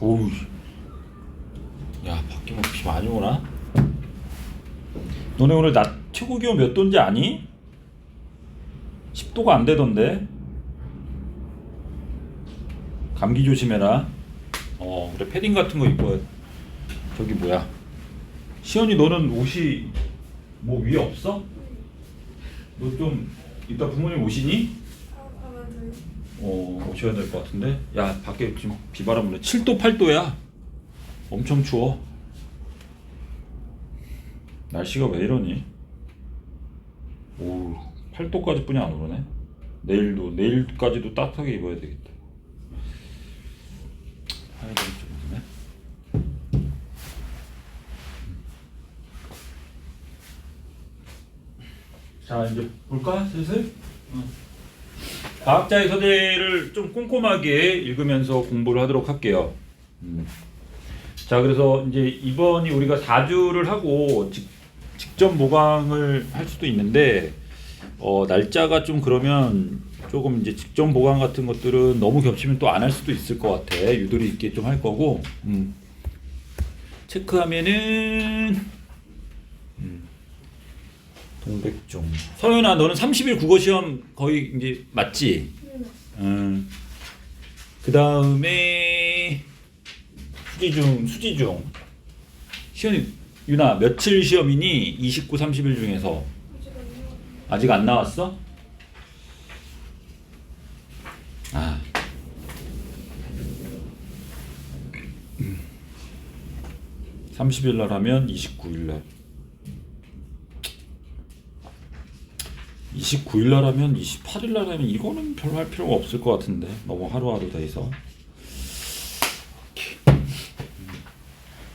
오우. 야, 밖에 뭐 비 많이 오나? 너네 오늘 낮 최고 기온 몇 도인지 아니? 10도가 안 되던데. 감기 조심해라. 그래, 패딩 같은 거 입고. 저기 뭐야, 시연이, 너는 옷이 뭐 위에 없어? 너 좀 이따 부모님 오시니? 오셔야 될 것 같은데. 야, 밖에 지금 비바람 불네. 7도 8도야. 엄청 추워. 날씨가 왜 이러니? 오, 8도까지 뿐이 안 오르네. 내일까지도 따뜻하게 입어야 되겠다. 하얀 좀 오네. 자, 이제 볼까 슬슬? 과학자의 서재를 좀 꼼꼼하게 읽으면서 공부를 하도록 할게요. 자, 그래서 이제 이번이 우리가 4주를 하고 직접 모강을 할 수도 있는데, 날짜가 좀 그러면 조금 이제 직접 모강 같은 것들은 너무 겹치면 또 안 할 수도 있을 것 같아. 유도리 있게 좀 할 거고. 체크하면은 동백종. 서윤아, 너는 30일 국어 시험 거의 이제 맞지? 그 다음에 수지중. 시연이, 유나 며칠 시험이니? 29, 30일 중에서 아직 안 나왔어? 30일 날 하면 29일 날. 29일 날 하면 28일 날 하면 이거는 별로 할 필요가 없을 것 같은데. 너무 하루하루 돼서.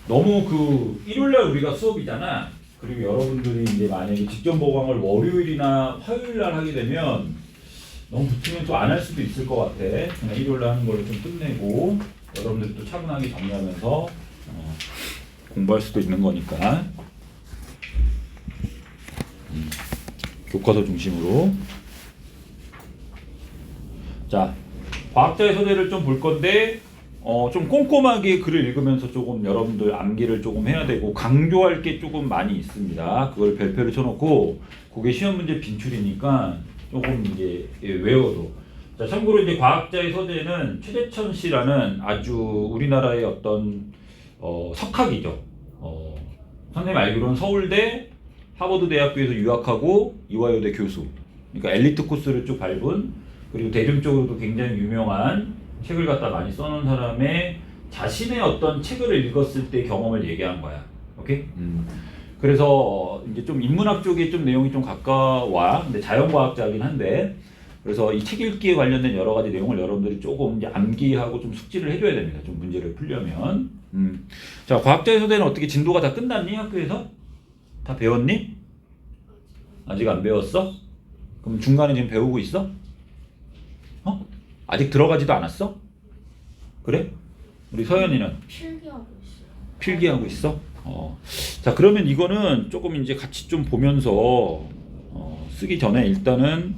너무 그 일요일 날 우리가 수업이잖아. 그리고 여러분들이 이제 만약에 직접 보강을 월요일이나 화요일 날 하게 되면 너무 붙으면 또 안 할 수도 있을 것 같아. 그냥 일요일 날 하는 걸로 좀 끝내고 여러분들이 또 차분하게 정리하면서 공부할 수도 있는 거니까. 교과서 중심으로. 자, 과학자의 서재를 좀 볼 건데, 좀 꼼꼼하게 글을 읽으면서 조금 여러분들 암기를 조금 해야 되고, 강조할 게 조금 많이 있습니다. 그걸 별표를 쳐놓고, 그게 시험 문제 빈출이니까 조금 이제 외워도. 자, 참고로 이제 과학자의 서재는 최재천 씨라는 아주 우리나라의 어떤 석학이죠. 선생님 알기로는 서울대, 하버드 대학교에서 유학하고 이화여대 교수. 그러니까 엘리트 코스를 쭉 밟은, 그리고 대중적으로도 굉장히 유명한 책을 갖다 많이 써놓은 사람의 자신의 어떤 책을 읽었을 때 경험을 얘기한 거야. 오케이? 그래서 이제 좀 인문학 쪽에 좀 내용이 좀 가까워. 근데 자연과학자이긴 한데, 그래서 이 책 읽기에 관련된 여러 가지 내용을 여러분들이 조금 이제 암기하고 좀 숙지를 해줘야 됩니다. 좀 문제를 풀려면. 자, 과학자의 서재는 어떻게 진도가 다 끝났니? 학교에서? 다 배웠니? 아직 안 배웠어? 그럼 중간에 지금 배우고 있어? 아직 들어가지도 않았어? 그래? 우리 서연이는? 필기하고 있어? 자, 그러면 이거는 조금 이제 같이 좀 보면서 쓰기 전에 일단은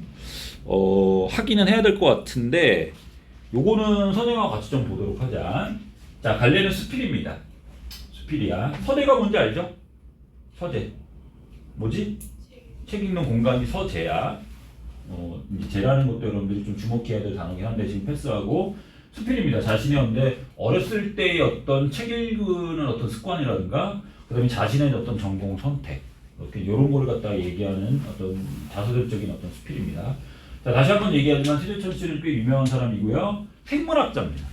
확인은 해야 될 것 같은데, 요거는 선생님과 같이 좀 보도록 하자. 자, 갈래는 수필입니다. 수필이야. 서재가 뭔지 알죠? 서재. 뭐지? 책 읽는 공간이 서재야. 이제 재라는 것도 여러분들이 좀 주목해야 될 단어긴 한데 지금 패스하고, 수필입니다. 자신의 어렸을 때의 어떤 책 읽는 어떤 습관이라든가, 그 다음에 자신의 어떤 전공 선택, 이렇게 이런 걸 갖다가 얘기하는 어떤 자서전적인 어떤 수필입니다. 자, 다시 한번 얘기하지만 최재천 씨는 꽤 유명한 사람이고요. 생물학자입니다.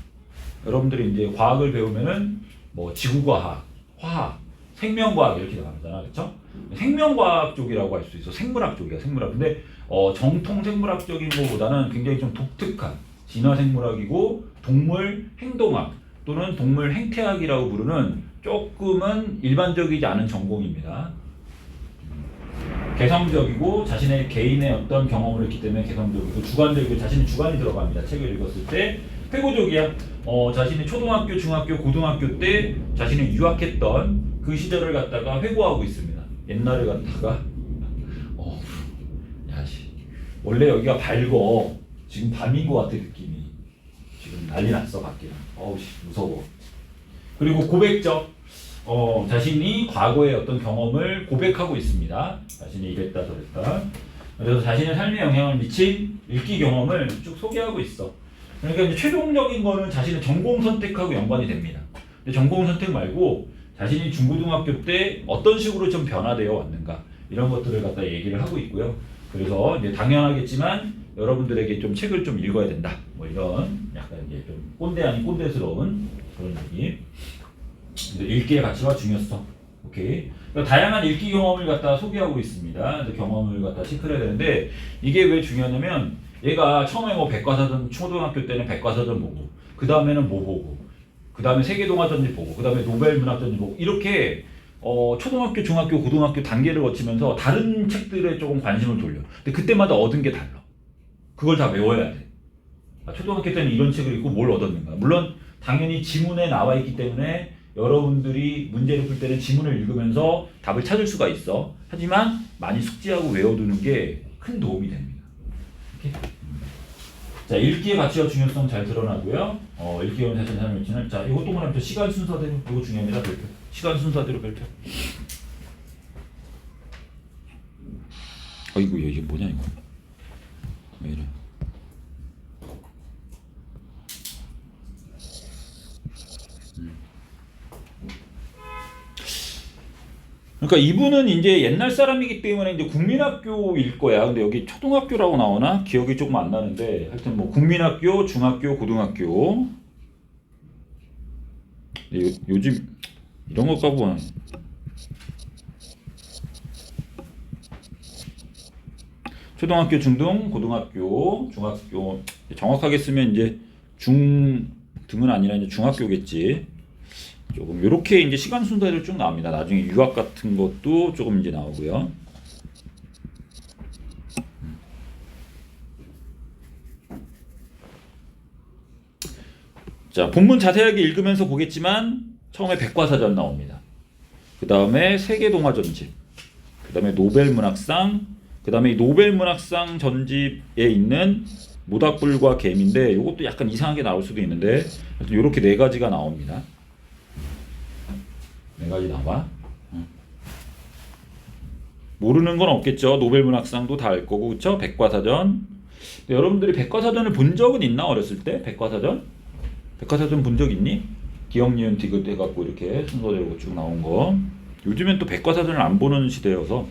여러분들이 이제 과학을 배우면은 뭐 지구과학, 화학, 생명과학 이렇게 나가잖아, 그렇죠? 생명과학 쪽이라고 할 수 있어. 생물학 쪽이야, 생물학. 근데 정통 생물학적인 것보다는 굉장히 좀 독특한 진화생물학이고, 동물 행동학 또는 동물 행태학이라고 부르는 조금은 일반적이지 않은 전공입니다. 개성적이고 자신의 개인의 어떤 경험을 했기 때문에 개성적이고, 주관적이고 자신의 주관이 들어갑니다. 책을 읽었을 때. 회고적이야. 자신의 초등학교, 중학교, 고등학교 때 자신이 유학했던 그 시절을 갖다가 회고하고 있습니다. 옛날을 갖다가 야씨, 원래 여기가 밝어. 지금 밤인 것 같아, 느낌이. 지금 난리 났어, 밖에. 어우씨, 무서워. 그리고 고백적. 자신이 과거의 어떤 경험을 고백하고 있습니다. 자신이 이랬다 저랬다. 그래서 자신의 삶에 영향을 미친 읽기 경험을 쭉 소개하고 있어. 그러니까 이제 최종적인 거는 자신의 전공 선택하고 연관이 됩니다. 근데 전공 선택 말고 자신이 중고등학교 때 어떤 식으로 좀 변화되어 왔는가 이런 것들을 갖다 얘기를 하고 있고요. 그래서 이제 당연하겠지만 여러분들에게 좀 책을 좀 읽어야 된다. 뭐 이런 약간 이제 좀 꼰대 아닌 꼰대스러운 그런 얘기. 읽기의 가치와 중요성. 오케이. 그러니까 다양한 읽기 경험을 갖다 소개하고 있습니다. 그래서 경험을 갖다 체크를 해야 되는데 이게 왜 중요하냐면 얘가 처음에 뭐 백과사전 초등학교 때는 백과사전 보고 그 다음에는 뭐 보고 그 다음에 세계동화전지 보고 그 다음에 노벨문학전지 보고 이렇게 초등학교, 중학교, 고등학교 단계를 거치면서 다른 책들에 조금 관심을 돌려. 근데 그때마다 얻은 게 달라. 그걸 다 외워야 돼. 초등학교 때는 이런 책을 읽고 뭘 얻었는가. 물론 당연히 지문에 나와 있기 때문에 여러분들이 문제를 풀 때는 지문을 읽으면서 답을 찾을 수가 있어. 하지만 많이 숙지하고 외워두는 게 큰 도움이 됩니다. 이렇게? 자, 읽기의 가치와 중요성 잘 드러나고요. 읽기 경험 자신의 삶을 지는. 자, 이것도 뭐냐면 시간 순서대로 이거 중요합니다. 별표. 시간 순서대로 별표. 이거 이게 뭐냐 이거? 왜 이래? 그러니까 이분은 이제 옛날 사람이기 때문에 이제 국민학교일 거야. 근데 여기 초등학교라고 나오나? 기억이 조금 안 나는데 하여튼 뭐 국민학교, 중학교, 고등학교. 요즘 이런 것 갖고 초등학교, 중등, 고등학교, 중학교. 정확하게 쓰면 이제 중등은 아니라 이제 중학교겠지. 조금 이렇게 이제 시간 순서대로 쭉 나옵니다. 나중에 유학 같은 것도 조금 이제 나오고요. 자, 본문 자세하게 읽으면서 보겠지만 처음에 백과사전 나옵니다. 그 다음에 세계동화전집, 그 다음에 노벨문학상, 그 다음에 노벨문학상 전집에 있는 모닥불과 개미인데 이것도 약간 이상하게 나올 수도 있는데 이렇게 네 가지가 나옵니다. 네 가지 나와. 모르는 건 없겠죠. 노벨문학상도 다 알 거고, 그쵸? 백과사전. 여러분들이 백과사전을 본 적은 있나? 어렸을 때? 백과사전? 백과사전 본 적 있니? 기억, 니은, 디귿 해갖고 이렇게 순서대로 쭉 나온 거. 요즘엔 또 백과사전을 안 보는 시대여서.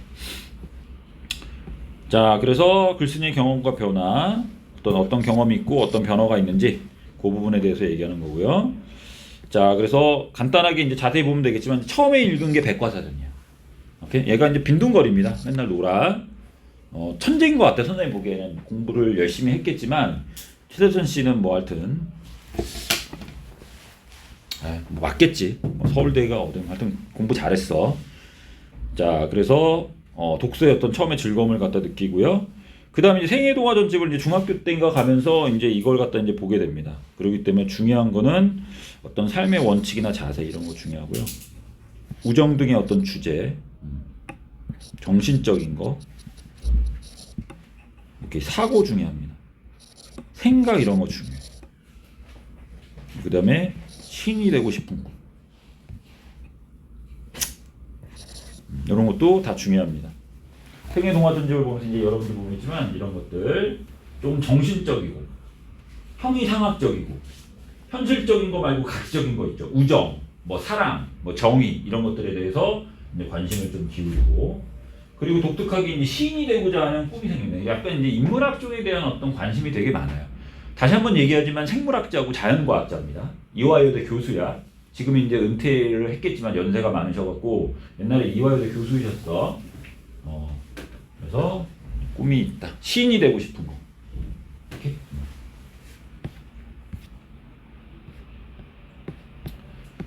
자, 그래서 글쓴이의 경험과 변화, 어떤 경험이 있고 어떤 변화가 있는지 그 부분에 대해서 얘기하는 거고요. 자, 그래서 간단하게 이제 자세히 보면 되겠지만 처음에 읽은 게 백과사전이야. 오케이? 얘가 이제 빈둥거립니다. 맨날 놀아. 천재인 것 같아. 선생님 보기에는 공부를 열심히 했겠지만 최대선 씨는 뭐 하여튼 뭐 맞겠지. 뭐 서울대가 어든 하여튼 공부 잘했어. 자, 그래서 독서의 어떤 처음에 즐거움을 갖다 느끼고요. 그 다음에 이제 생애동화전집을 이제 중학교 때인가 가면서 이제 이걸 갖다 이제 보게 됩니다. 그렇기 때문에 중요한 거는 어떤 삶의 원칙이나 자세 이런 거 중요하고요. 우정 등의 어떤 주제, 정신적인 거, 이렇게 사고 중요합니다. 생각 이런 거 중요해요. 그 다음에 신이 되고 싶은 거, 이런 것도 다 중요합니다. 생애동화전집을 보면서 이제 여러분들 보겠지만 이런 것들 좀 정신적이고 형이상학적이고 현실적인 거 말고 가치적인 거 있죠. 우정, 뭐 사랑, 뭐 정의 이런 것들에 대해서 이제 관심을 좀 기울이고 그리고 독특하게 이제 시인이 되고자 하는 꿈이 생깁니다. 약간 이제 인문학 쪽에 대한 어떤 관심이 되게 많아요. 다시 한번 얘기하지만 생물학자고 자연과학자입니다. 이화여대 교수야. 지금 이제 은퇴를 했겠지만 연세가 많으셔갖고 옛날에 이화여대 교수이셨어. 그래서 꿈이 있다. 시인이 되고 싶은 거. 이렇게.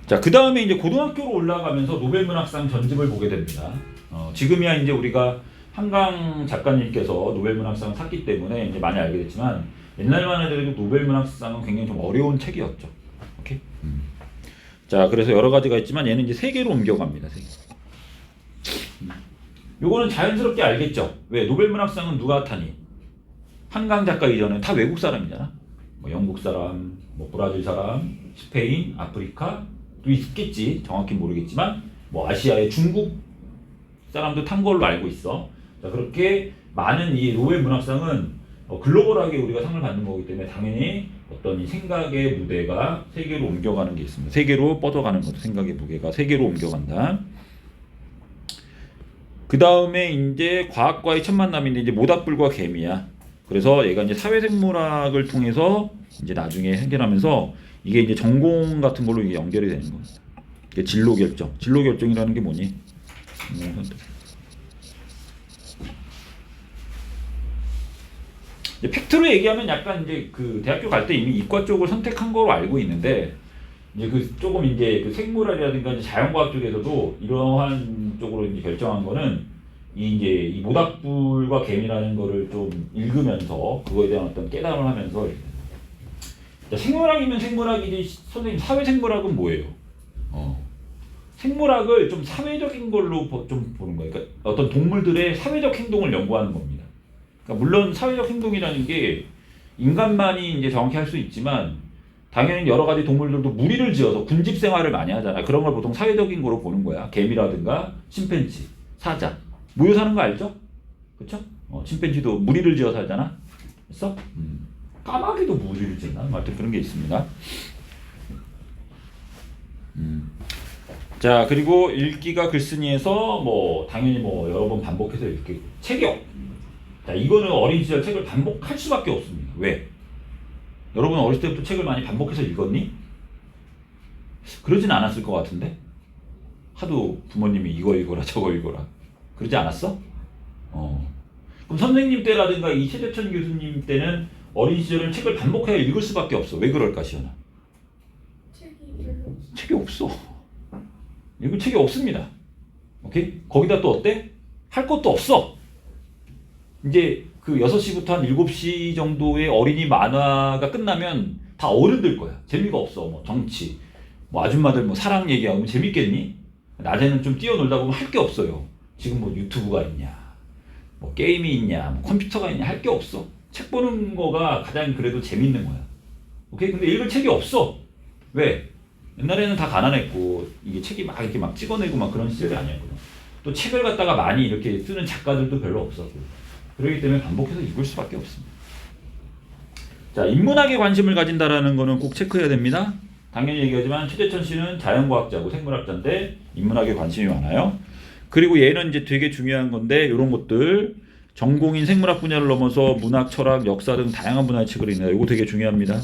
자, 그 다음에 이제 고등학교로 올라가면서 노벨문학상 전집을 보게 됩니다. 지금이야 이제 우리가 한강 작가님께서 노벨문학상을 탔기 때문에 이제 많이 알게 됐지만 옛날만 해도 노벨문학상은 굉장히 좀 어려운 책이었죠. 오케이? 자, 그래서 여러 가지가 있지만 얘는 이제 세계로 옮겨갑니다. 세계. 요거는 자연스럽게 알겠죠. 왜? 노벨문학상은 누가 타니? 한강 작가 이전에 다 외국 사람이잖아. 뭐 영국 사람, 뭐 브라질 사람, 스페인, 아프리카, 있겠지. 정확히 모르겠지만 뭐 아시아의 중국 사람도 탄 걸로 알고 있어. 자, 그렇게 많은 이 노벨 문학상은 글로벌하게 우리가 상을 받는 거기 때문에 당연히 어떤 이 생각의 무대가 세계로 옮겨가는 게 있습니다. 세계로 뻗어가는 것도 생각의 무게가 세계로 옮겨간다. 그 다음에 이제 과학과의 첫 만남인데 이제 모닥불과 개미야. 그래서 얘가 이제 사회생물학을 통해서 이제 나중에 해결하면서 이게 이제 전공 같은 걸로 이게 연결이 되는 거야. 이게 진로 결정. 진로 결정이라는 게 뭐니? 팩트로 얘기하면 약간 이제 그 대학교 갈 때 이미 이과 쪽을 선택한 거로 알고 있는데 이제 그 조금 이제 그 생물학이라든가 이제 자연과학 쪽에서도 이러한 쪽으로 이제 결정한 거는 이제 이 모닥불과 개미라는 거를 좀 읽으면서 그거에 대한 어떤 깨달음을 하면서 생물학이면 생물학이지 선생님 사회생물학은 뭐예요? 생물학을 좀 사회적인 걸로 좀 보는 거예요. 그러니까 어떤 동물들의 사회적 행동을 연구하는 겁니다. 그러니까 물론 사회적 행동이라는 게 인간만이 이제 정확히 할 수 있지만 당연히 여러 가지 동물들도 무리를 지어서 군집 생활을 많이 하잖아. 그런 걸 보통 사회적인 거로 보는 거야. 개미라든가 침팬지, 사자 모여 사는 거 알죠? 그렇죠? 침팬지도 무리를 지어 살잖아. 그래서 까마귀도 무리를 지나. 하여튼 그런 게 있습니다. 자, 그리고 읽기가 글쓴이에서 뭐 당연히 뭐 여러 번 반복해서 읽기. 체격. 자, 이거는 어린 시절 책을 반복할 수밖에 없습니다. 왜? 여러분 어렸을 때부터 책을 많이 반복해서 읽었니? 그러진 않았을 것 같은데? 하도 부모님이 이거 읽어라 저거 읽어라 그러지 않았어? 그럼 선생님 때라든가 이 최재천 교수님 때는 어린 시절은 책을 반복해야 읽을 수밖에 없어. 왜 그럴까 시연아? 책이 없어. 읽을 책이 없습니다. 오케이? 거기다 또 어때? 할 것도 없어. 이제 그 6시부터 한 7시 정도의 어린이 만화가 끝나면 다 어른들 거야. 재미가 없어. 뭐 정치, 뭐 아줌마들 뭐 사랑 얘기하고 재밌겠니? 낮에는 좀 뛰어놀다 보면 할 게 없어요. 지금 뭐 유튜브가 있냐, 뭐 게임이 있냐, 뭐 컴퓨터가 있냐 할 게 없어. 책 보는 거가 가장 그래도 재밌는 거야. 오케이? 근데 읽을 책이 없어. 왜? 옛날에는 다 가난했고 이게 책이 막 이렇게 막 찍어내고 막 그런 시절이 아니었거든. 또 책을 갖다가 많이 이렇게 쓰는 작가들도 별로 없었고. 그렇기 때문에 반복해서 읽을 수밖에 없습니다. 자, 인문학에 관심을 가진다라는 거는 꼭 체크해야 됩니다. 당연히 얘기하지만 최재천 씨는 자연과학자고 생물학자인데 인문학에 관심이 많아요. 그리고 얘는 이제 되게 중요한 건데 이런 것들 전공인 생물학 분야를 넘어서 문학, 철학, 역사 등 다양한 분야의 책을 읽는다. 이거 되게 중요합니다.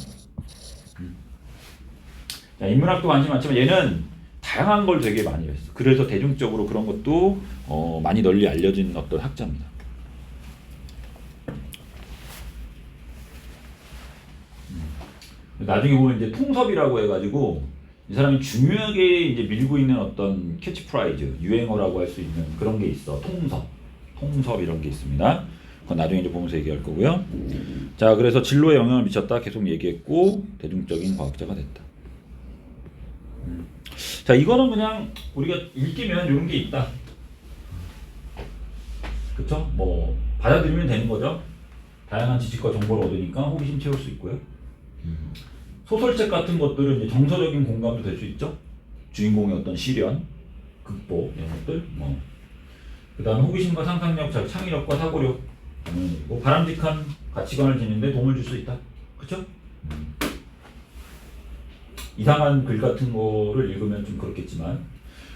자, 인문학도 관심 많지만 얘는 다양한 걸 되게 많이 했어. 그래서 대중적으로 그런 것도 많이 널리 알려진 어떤 학자입니다. 나중에 보면 이제 통섭이라고 해가지고 이 사람이 중요하게 이제 밀고 있는 어떤 캐치프라이즈, 유행어라고 할 수 있는 그런 게 있어. 통섭 이런 게 있습니다. 그건 나중에 이제 보면서 얘기할 거고요. 자, 그래서 진로에 영향을 미쳤다 계속 얘기했고 대중적인 과학자가 됐다. 자, 이거는 그냥 우리가 읽기면 이런 게 있다. 그쵸? 뭐 받아들이면 되는 거죠. 다양한 지식과 정보를 얻으니까 호기심 채울 수 있고요. 소설책 같은 것들은 이제 정서적인 공감도 될 수 있죠. 주인공의 어떤 시련, 극복 이런 것들. 그다음 호기심과 상상력, 창의력과 사고력, 뭐 바람직한 가치관을 지니는데 도움을 줄 수 있다. 그렇죠? 이상한 글 같은 거를 읽으면 좀 그렇겠지만,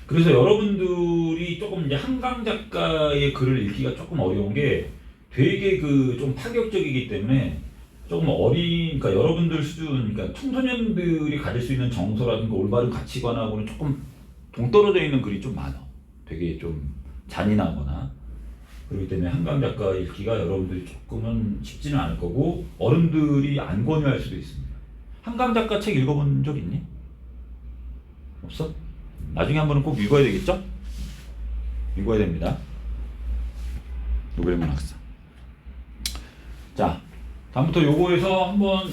그래서 여러분들이 조금 이제 한강 작가의 글을 읽기가 조금 어려운 게 되게 그 좀 파격적이기 때문에. 조금 그러니까 여러분들 수준, 그러니까 청소년들이 가질 수 있는 정서라든가 올바른 가치관하고는 조금 동떨어져 있는 글이 좀 많아. 되게 좀 잔인하거나. 그렇기 때문에 한강 작가 읽기가 여러분들이 조금은 쉽지는 않을 거고 어른들이 안 권유할 수도 있습니다. 한강 작가 책 읽어본 적 있니? 없어? 나중에 한 번은 꼭 읽어야 되겠죠? 읽어야 됩니다. 노벨 문학상. 자. 다음부터 요거에서 한번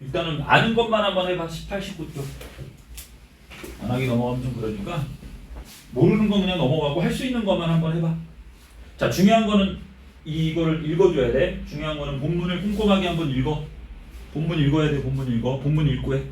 일단은 아는 것만 한번 해봐. 18, 19쪽 안 하기 넘어가면 좀 그러니까 모르는 건 그냥 넘어가고 할 수 있는 것만 한번 해봐. 자, 중요한 거는 이거를 읽어줘야 돼. 중요한 거는 본문을 꼼꼼하게 한번 읽어. 본문 읽어야 돼. 본문 읽어. 본문 읽고 해.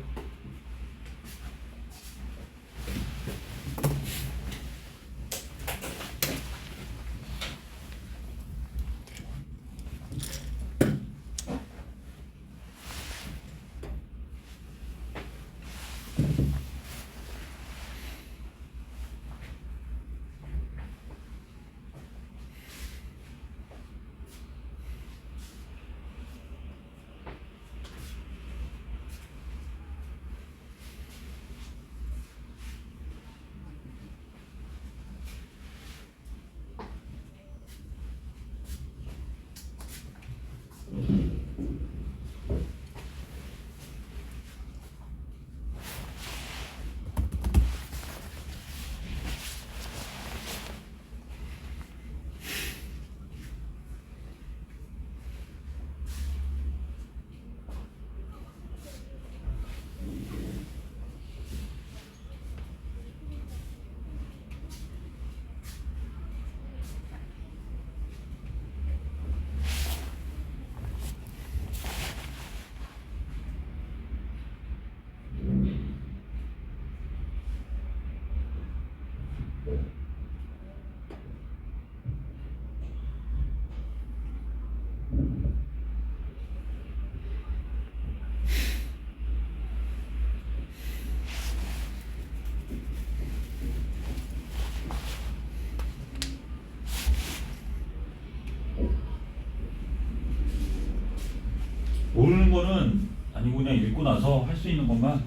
모르는 거는 아니고 그냥 읽고 나서 할 수 있는 것만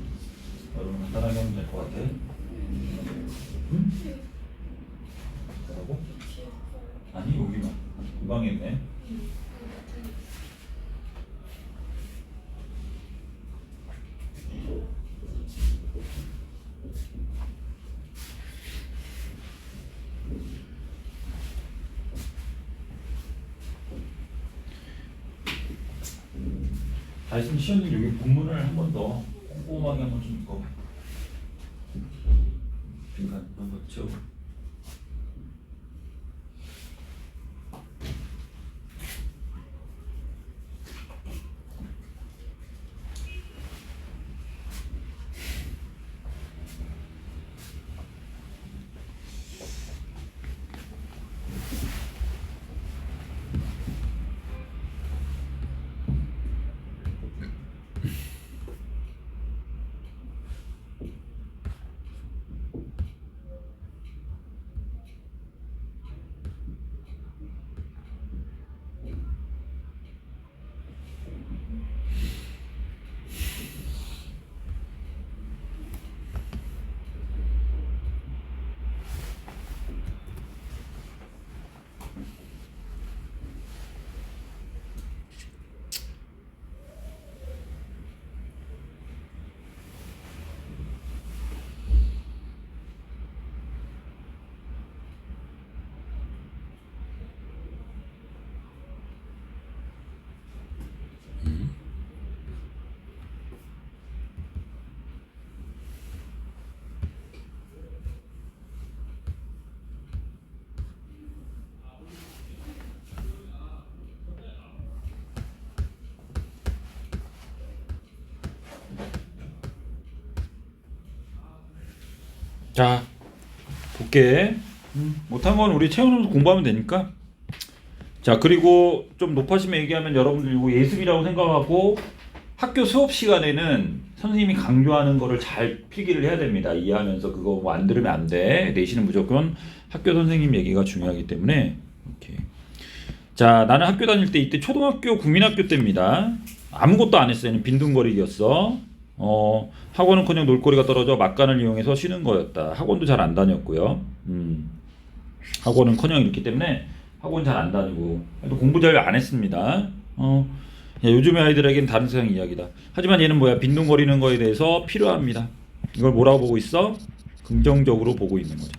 여러분 간단하게 하면 될 것 같아. 응? 뭐라고? 아니 여기만 금방 했네. 다 있으면 시험님 여기 본문을 한 번 더 꼼꼼하게 한번 좀 읽어봐. 빈칸 한번 채워. 자, 볼게. 못한 건 우리 채우면서 공부하면 되니까. 자, 그리고 좀 높아지면 얘기하면 여러분들 이거 예습이라고 생각하고 학교 수업 시간에는 선생님이 강조하는 거를 잘 필기를 해야 됩니다. 이해하면서 그거 뭐 안 들으면 안 돼. 내신은 무조건 학교 선생님 얘기가 중요하기 때문에. 오케이. 자, 나는 학교 다닐 때 이때 초등학교 국민학교 때입니다. 아무것도 안 했어요. 빈둥거리기였어. 학원은커녕 놀거리가 떨어져 막간을 이용해서 쉬는 거였다. 학원도 잘 안 다녔고요. 학원은커녕 이렇기 때문에 학원 잘 안 다니고 또 공부 잘 안 했습니다. 요즘의 아이들에겐 다른 세상 이야기다. 하지만 얘는 뭐야? 빈둥거리는 거에 대해서 필요합니다. 이걸 뭐라고 보고 있어? 긍정적으로 보고 있는 거죠.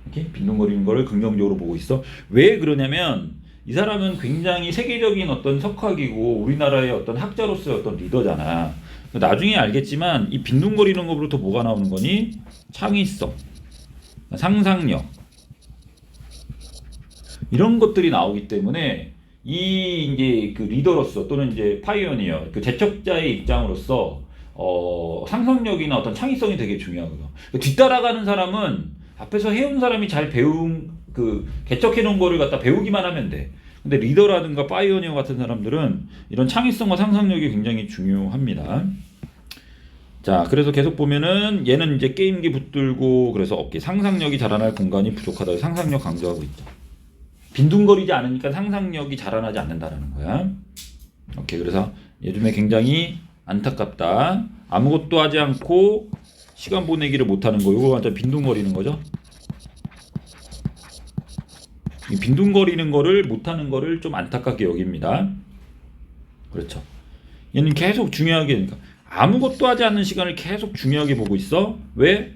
이렇게 빈둥거리는 거를 긍정적으로 보고 있어. 왜 그러냐면 이 사람은 굉장히 세계적인 어떤 석학이고 우리나라의 어떤 학자로서의 어떤 리더잖아. 나중에 알겠지만 이 빈둥거리는 것부터 뭐가 나오는 거니? 창의성, 상상력 이런 것들이 나오기 때문에 이 이제 그 리더로서 또는 이제 파이오니어 그 제척자의 입장으로서 상상력이나 어떤 창의성이 되게 중요하거든. 뒤따라가는 사람은 앞에서 해온 사람이 잘 배운 그 개척해 놓은 거를 갖다 배우기만 하면 돼. 근데 리더라든가 파이오니어 같은 사람들은 이런 창의성과 상상력이 굉장히 중요합니다. 자, 그래서 계속 보면은 얘는 이제 게임기 붙들고 그래서 어깨 상상력이 자라날 공간이 부족하다. 상상력 강조하고 있죠. 빈둥거리지 않으니까 상상력이 자라나지 않는다라는 거야. 오케이, 그래서 요즘에 굉장히 안타깝다. 아무것도 하지 않고 시간 보내기를 못하는 거. 이거 완전 빈둥거리는 거죠. 이 빈둥거리는 거를 못하는 거를 좀 안타깝게 여깁니다. 그렇죠. 얘는 계속 중요하게 그러니까 아무것도 하지 않는 시간을 계속 중요하게 보고 있어. 왜?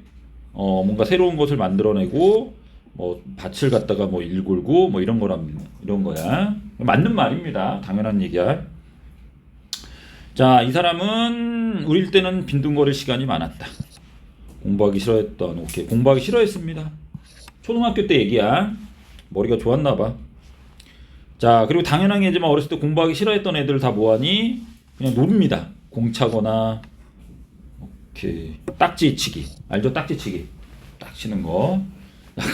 뭔가 새로운 것을 만들어내고 뭐 밭을 갖다가 뭐 일굴고 뭐 이런 거랍니다. 이런 거야. 맞는 말입니다. 당연한 얘기야. 자, 이 사람은 우리 때는 빈둥거릴 시간이 많았다. 공부하기 싫어했던. 오케이, 공부하기 싫어했습니다. 초등학교 때 얘기야. 머리가 좋았나 봐. 자, 그리고 당연한 얘기지만 어렸을 때 공부하기 싫어했던 애들 다 뭐하니? 그냥 노릅니다. 공차거나. 오케이, 딱지치기. 알죠? 딱지치기. 딱 치는 거.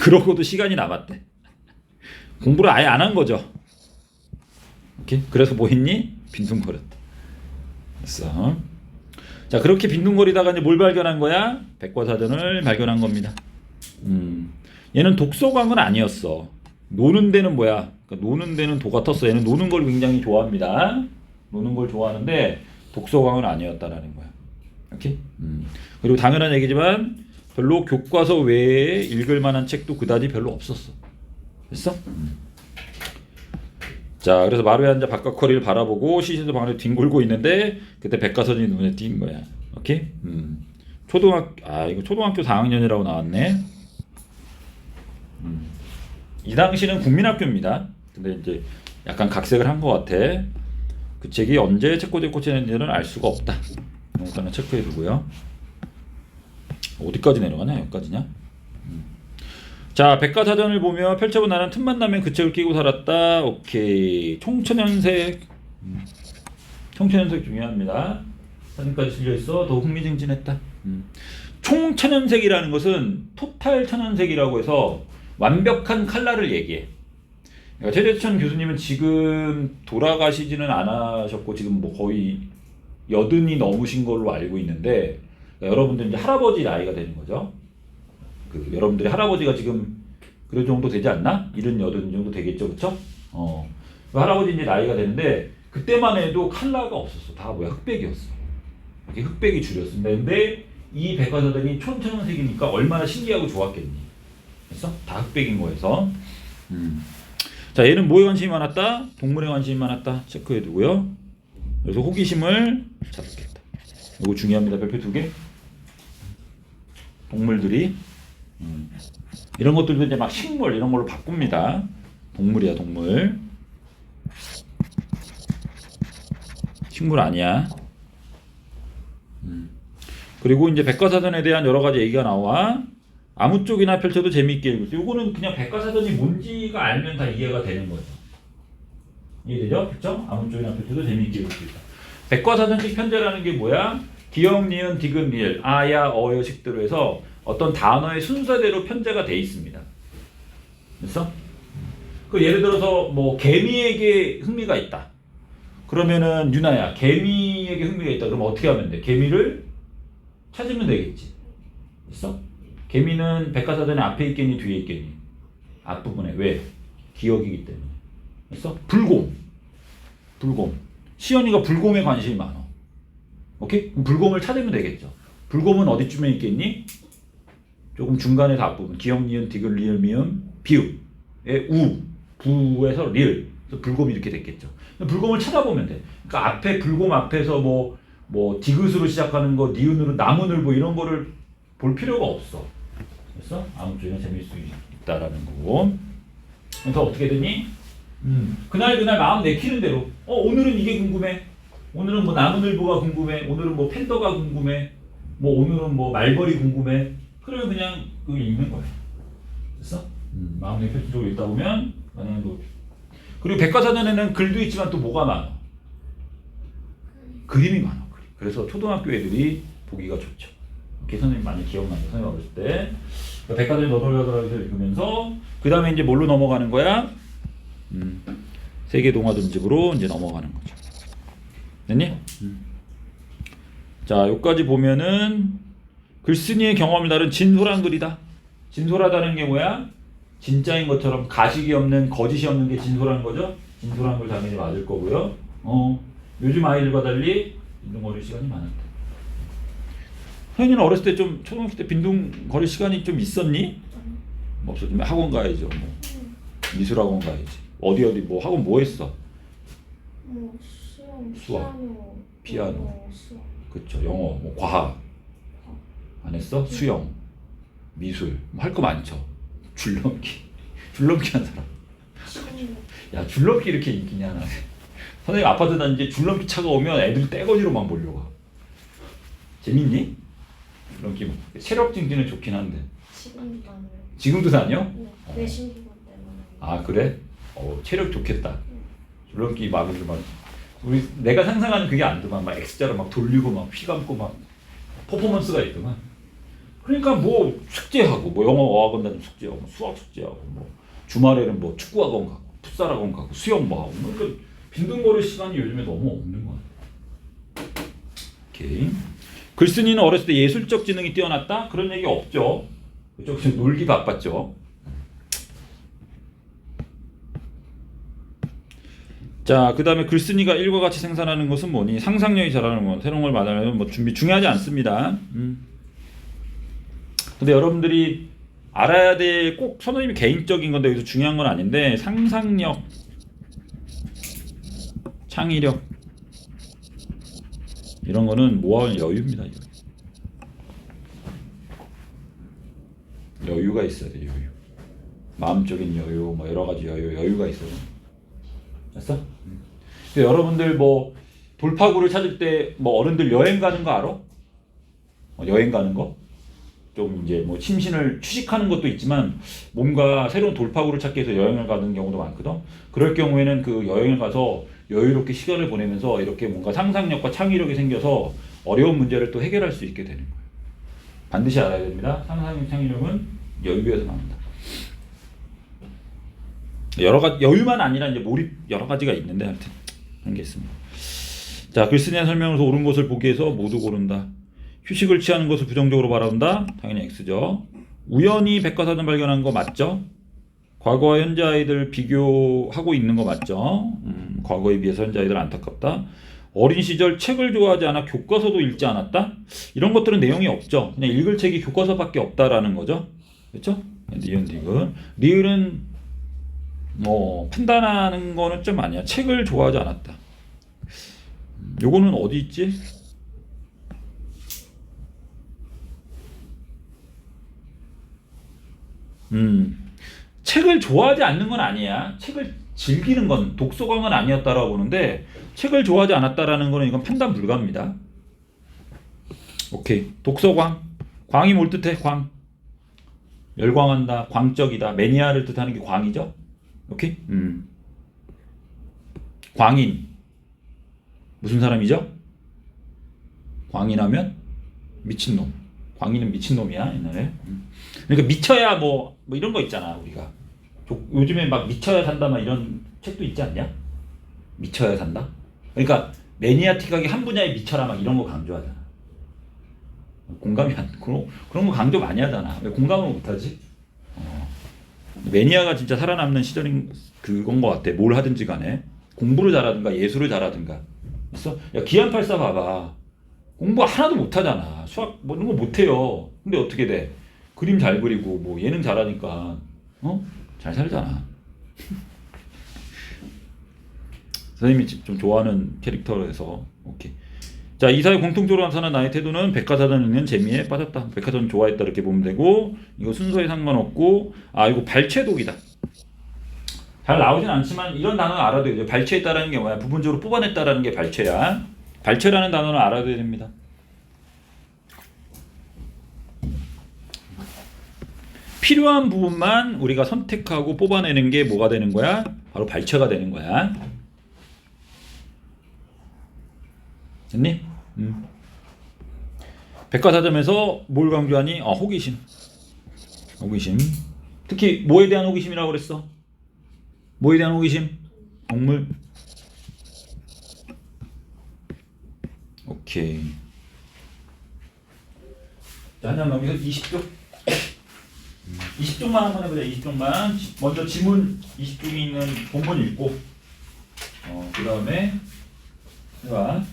그러고도 시간이 남았대. 공부를 아예 안 한 거죠. 오케이? 그래서 뭐 했니? 빈둥거렸다. 됐어. 자, 그렇게 빈둥거리다가 이제 뭘 발견한 거야? 백과사전을 발견한 겁니다. 얘는 독서광은 아니었어. 노는 데는 뭐야? 그러니까 노는 데는 도가 텄어. 얘는 노는 걸 굉장히 좋아합니다. 노는 걸 좋아하는데 독서광은 아니었다라는 거야. 오케이? 그리고 당연한 얘기지만 별로 교과서 외에 읽을 만한 책도 그다지 별로 없었어. 됐어? 자, 그래서 마루에 앉아 바깥거리를 바라보고 시신도 방을 뒹굴고 있는데 그때 백과사전이 눈에 띈 거야. 오케이? 이거 초등학교 4학년이라고 나왔네. 이 당시는 국민학교입니다. 근데 이제 약간 각색을 한 것 같아. 그 책이 언제 책꽂이에 꽂히는지는 알 수가 없다. 일단은 체크해 두고요. 어디까지 내려가냐? 여기까지냐? 자, 백과사전을 보며 펼쳐본 나는 틈만 나면 그 책을 끼고 살았다. 오케이. 총천연색. 총천연색 중요합니다. 사진까지 실려있어. 더 흥미진진했다. 총천연색이라는 것은 토탈 천연색이라고 해서 완벽한 컬러를 얘기해. 그러니까 최재천 교수님은 지금 돌아가시지는 않으셨고 지금 뭐 거의 80이 넘으신 걸로 알고 있는데, 그러니까 여러분들 이제 할아버지 나이가 되는 거죠. 여러분들의 할아버지가 지금 그런 정도 되지 않나? 70, 80 정도 되겠죠, 그렇죠? 그 할아버지 이제 나이가 되는데 그때만 해도 컬러가 없었어. 다 뭐야, 흑백이었어. 이렇게 흑백이 주렸습니다. 근데 이 백과사전이 촌천연색이니까 얼마나 신기하고 좋았겠니? 그래서 다 흑백인 거에서. 자, 얘는 뭐에 관심이 많았다? 동물에 관심이 많았다. 체크해 두고요. 그래서 호기심을 잡겠다. 이거 중요합니다. 별표 2개. 동물들이 이런 것들도 이제 막 식물 이런 걸로 바꿉니다. 동물이야, 동물. 식물 아니야. 그리고 이제 백과사전에 대한 여러 가지 얘기가 나와. 아무 쪽이나 펼쳐도 재미있게 읽을 수. 요거는 그냥 백과사전이 뭔지가 알면 다 이해가 되는 거죠. 이해되죠? 그렇죠? 아무 쪽이나 펼쳐도 재미있게 읽을 수 있다. 백과사전식 편제라는 게 뭐야? 기역, 니은, 디귿, 리을, 아야, 어여식대로 해서 어떤 단어의 순서대로 편제가 돼 있습니다. 됐어? 그 예를 들어서 뭐 개미에게 흥미가 있다. 그러면은 유나야, 개미에게 흥미가 있다. 그럼 어떻게 하면 돼? 개미를 찾으면 되겠지. 됐어? 개미는 백과사전에 앞에 있겠니, 뒤에 있겠니? 앞부분에. 왜? 기억이기 때문에. 됐어? 불곰. 시연이가 불곰에 관심이 많아. 오케이? 그럼 불곰을 찾으면 되겠죠. 불곰은 어디쯤에 있겠니? 조금 중간에서 앞부분. 기역, 니은, 디귿, 리을, 미음, 비읍의 우, 부에서 리을. 그래서 불곰이 이렇게 됐겠죠. 불곰을 찾아보면 돼. 그러니까 앞에 불곰 앞에서 뭐 디귿으로 시작하는 거, 니은으로 나무늘보 이런 거를 볼 필요가 없어. 그래서 아무 쪽이나 재미있을 수 있다라는 거고. 그래서 어떻게 되니? 그날 마음 내키는 대로. 오늘은 이게 궁금해. 오늘은 뭐 나무늘보가 궁금해. 오늘은 뭐 팬더가 궁금해. 뭐 오늘은 뭐 말벌이 궁금해. 그러면 그냥 그거 읽는 거야. 됐어? 마음 내키는 쪽으로 읽다 보면 만약에 또 그리고 백과사전에는 글도 있지만 또 뭐가 많아? 그림이 많아. 그래서 초등학교 애들이 보기가 좋죠. 이렇게 선생님 많이 기억나요. 선생님 어렸을 때 백과사전 너덜너덜하게 읽으면서 그 다음에 이제 뭘로 넘어가는 거야? 세계 동화전집으로 이제 넘어가는 거죠. 됐니? 자, 여기까지 보면은 글쓴이의 경험이 다른 진솔한 글이다. 진솔하다는 게 뭐야? 진짜인 것처럼 가식이 없는, 거짓이 없는 게 진솔한 거죠. 진솔한 걸 당연히 맞을 거고요. 요즘 아이들과 달리 빈둥거릴 시간이 많았다. 현이는 어렸을 때 좀 초등학교 때 빈둥거릴 시간이 좀 있었니? 없어. 좀 학원 가야죠. 뭐. 미술학원 가야지. 어디 뭐 학원 뭐 했어? 수학, 피아노, 그렇죠. 영어, 뭐 과학 안 했어? 수영, 미술, 뭐 할 거 많죠. 줄넘기 한 사람. 야, 줄넘기 이렇게 인기냐 나. 선생님 아파트 다니는데 줄넘기 차가 오면 애들 떼거지로 막 몰려가. 재밌니? 줄넘기 뭐. 체력 증진은 좋긴 한데. 지금도 다녀요. 지금도 다녀? 네. 내신기관 때문에. 아, 그래? 체력 좋겠다. 줄넘기 막 내가 상상하는 그게 안 되만 막 X자로 막 돌리고 막 피 감고 막 퍼포먼스가 있더만. 그러니까 뭐 숙제하고 뭐 영어 어학원 다니면 숙제하고 뭐 수학 숙제하고 뭐 주말에는 뭐 축구학원 가고 풋살학원 가고 수영 뭐 하고 그러니까 빈둥거릴 시간이 요즘에 너무 없는 것 같아요. 오케이. 글쓴이는 어렸을 때 예술적 지능이 뛰어났다? 그런 얘기 없죠. 그쪽 놀기 바빴죠. 자, 그 다음에 글쓴이가 일과 같이 생산하는 것은 뭐니? 상상력이 자라는 것, 새로운 걸 만들려면 뭐 준비 중요하지 않습니다. 근데 여러분들이 알아야 될 꼭 선생님이 개인적인 건데 여기서 중요한 건 아닌데 상상력, 창의력 이런 거는 모아올 여유입니다. 여유가 있어야 돼. 여유. 마음적인 여유, 뭐 여러 가지 여유가 있어요. 됐어? 근데 여러분들 뭐 돌파구를 찾을 때 뭐 어른들 여행 가는 거 알아? 여행 가는 거? 좀 이제 뭐 심신을 휴식하는 것도 있지만 뭔가 새로운 돌파구를 찾기 위해서 여행을 가는 경우도 많거든. 그럴 경우에는 그 여행을 가서 여유롭게 시간을 보내면서 이렇게 뭔가 상상력과 창의력이 생겨서 어려운 문제를 또 해결할 수 있게 되는 거예요. 반드시 알아야 됩니다. 상상력, 창의력은 여유에서 나온다. 여러 가지 여유만 아니라 이제 몰입 여러 가지가 있는데 하여튼 그런 게 있습니다. 자, 글쓴이의 설명에서 옳은 것을 보기 위해서 모두 고른다. 휴식을 취하는 것을 부정적으로 바라본다. 당연히 X죠. 우연히 백과사전 발견한 거 맞죠? 과거와 현재 아이들 비교하고 있는 거 맞죠? 과거에 비해서 현재 아이들 안타깝다. 어린 시절 책을 좋아하지 않아 교과서도 읽지 않았다? 이런 것들은 내용이 없죠. 그냥 읽을 책이 교과서밖에 없다라는 거죠. 그렇죠? 니은 디귿. 리을은 뭐 판단하는 거는 좀 아니야. 책을 좋아하지 않았다. 요거는 어디 있지? 책을 좋아하지 않는 건 아니야. 책을 즐기는 건 독서광은 아니었다라고 보는데 책을 좋아하지 않았다라는 거는 이건 판단 불가입니다. 오케이. 독서광. 광이 뭘 뜻해? 광. 열광한다. 광적이다. 매니아를 뜻하는 게 광이죠. 오케이. 광인. 무슨 사람이죠? 광인하면 미친놈. 광인은 미친놈이야 옛날에. 그러니까 미쳐야 뭐 이런 거 있잖아 우리가. 요즘에 막 미쳐야 산다 막 이런 책도 있지 않냐? 미쳐야 산다. 그러니까 매니아틱하게 한 분야에 미쳐라 막 이런 거 강조하잖아. 공감이 안 그런 거 강조 많이 하잖아. 왜 공감을 못하지? 매니아가 진짜 살아남는 시절인 그건 것 같아. 뭘 하든지 간에 공부를 잘하든가 예술을 잘하든가. 있어? 야 기안84 봐봐. 공부 하나도 못하잖아. 수학 뭐 이런 거 못해요. 근데 어떻게 돼? 그림 잘 그리고 뭐 예능 잘하니까 잘 살잖아. 선생님이 좀 좋아하는 캐릭터에서 오케이. 자, 이사회 공통적으로 나타난 나의 태도는 백과사전 읽는 재미에 빠졌다. 백과사전 좋아했다 이렇게 보면 되고 이거 순서에 상관없고 이거 발췌독이다. 잘 나오진 않지만 이런 단어는 알아둬야 돼요. 발췌했다라는 게 뭐야? 부분적으로 뽑아냈다라는 게 발췌야. 발췌라는 단어는 알아둬야 됩니다. 필요한 부분만 우리가 선택하고 뽑아내는 게 뭐가 되는 거야? 바로 발췌가 되는 거야. 됐니? 백과사전에서 뭘 강조하니? 호기심. 호기심. 특히 뭐에 대한 호기심이라고 그랬어? 뭐에 대한 호기심? 동물. 오케이. 자, 한장 넘겨서 20쪽. 20쪽만 한번 해보자. 20쪽만. 먼저 지문 20쪽이 있는 본문 읽고 그 다음에 해봐.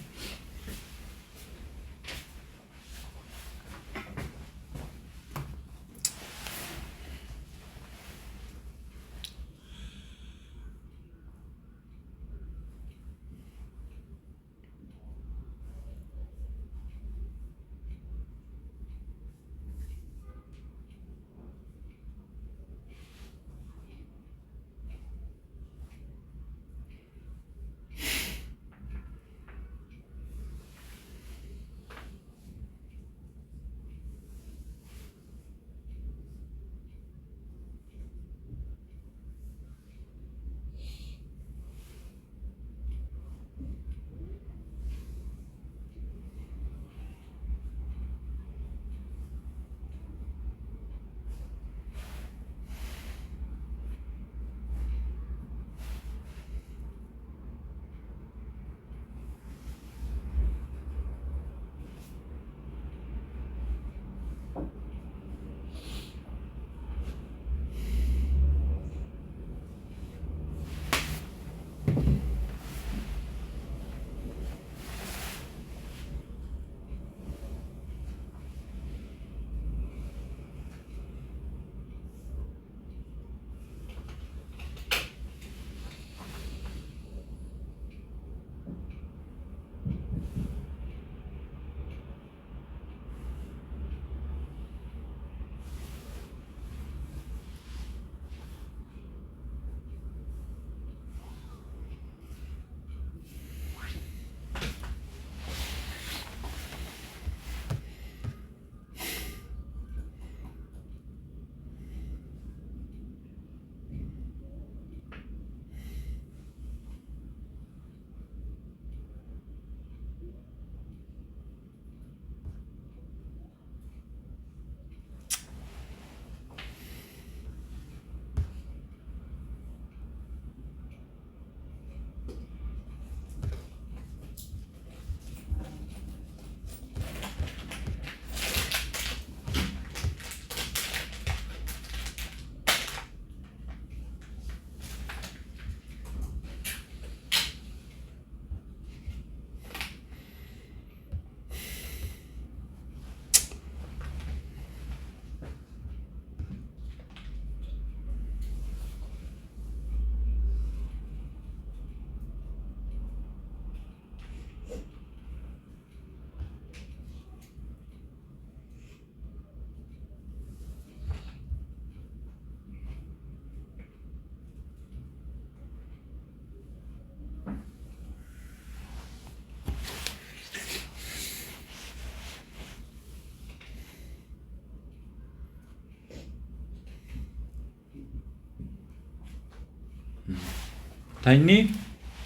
다 했니?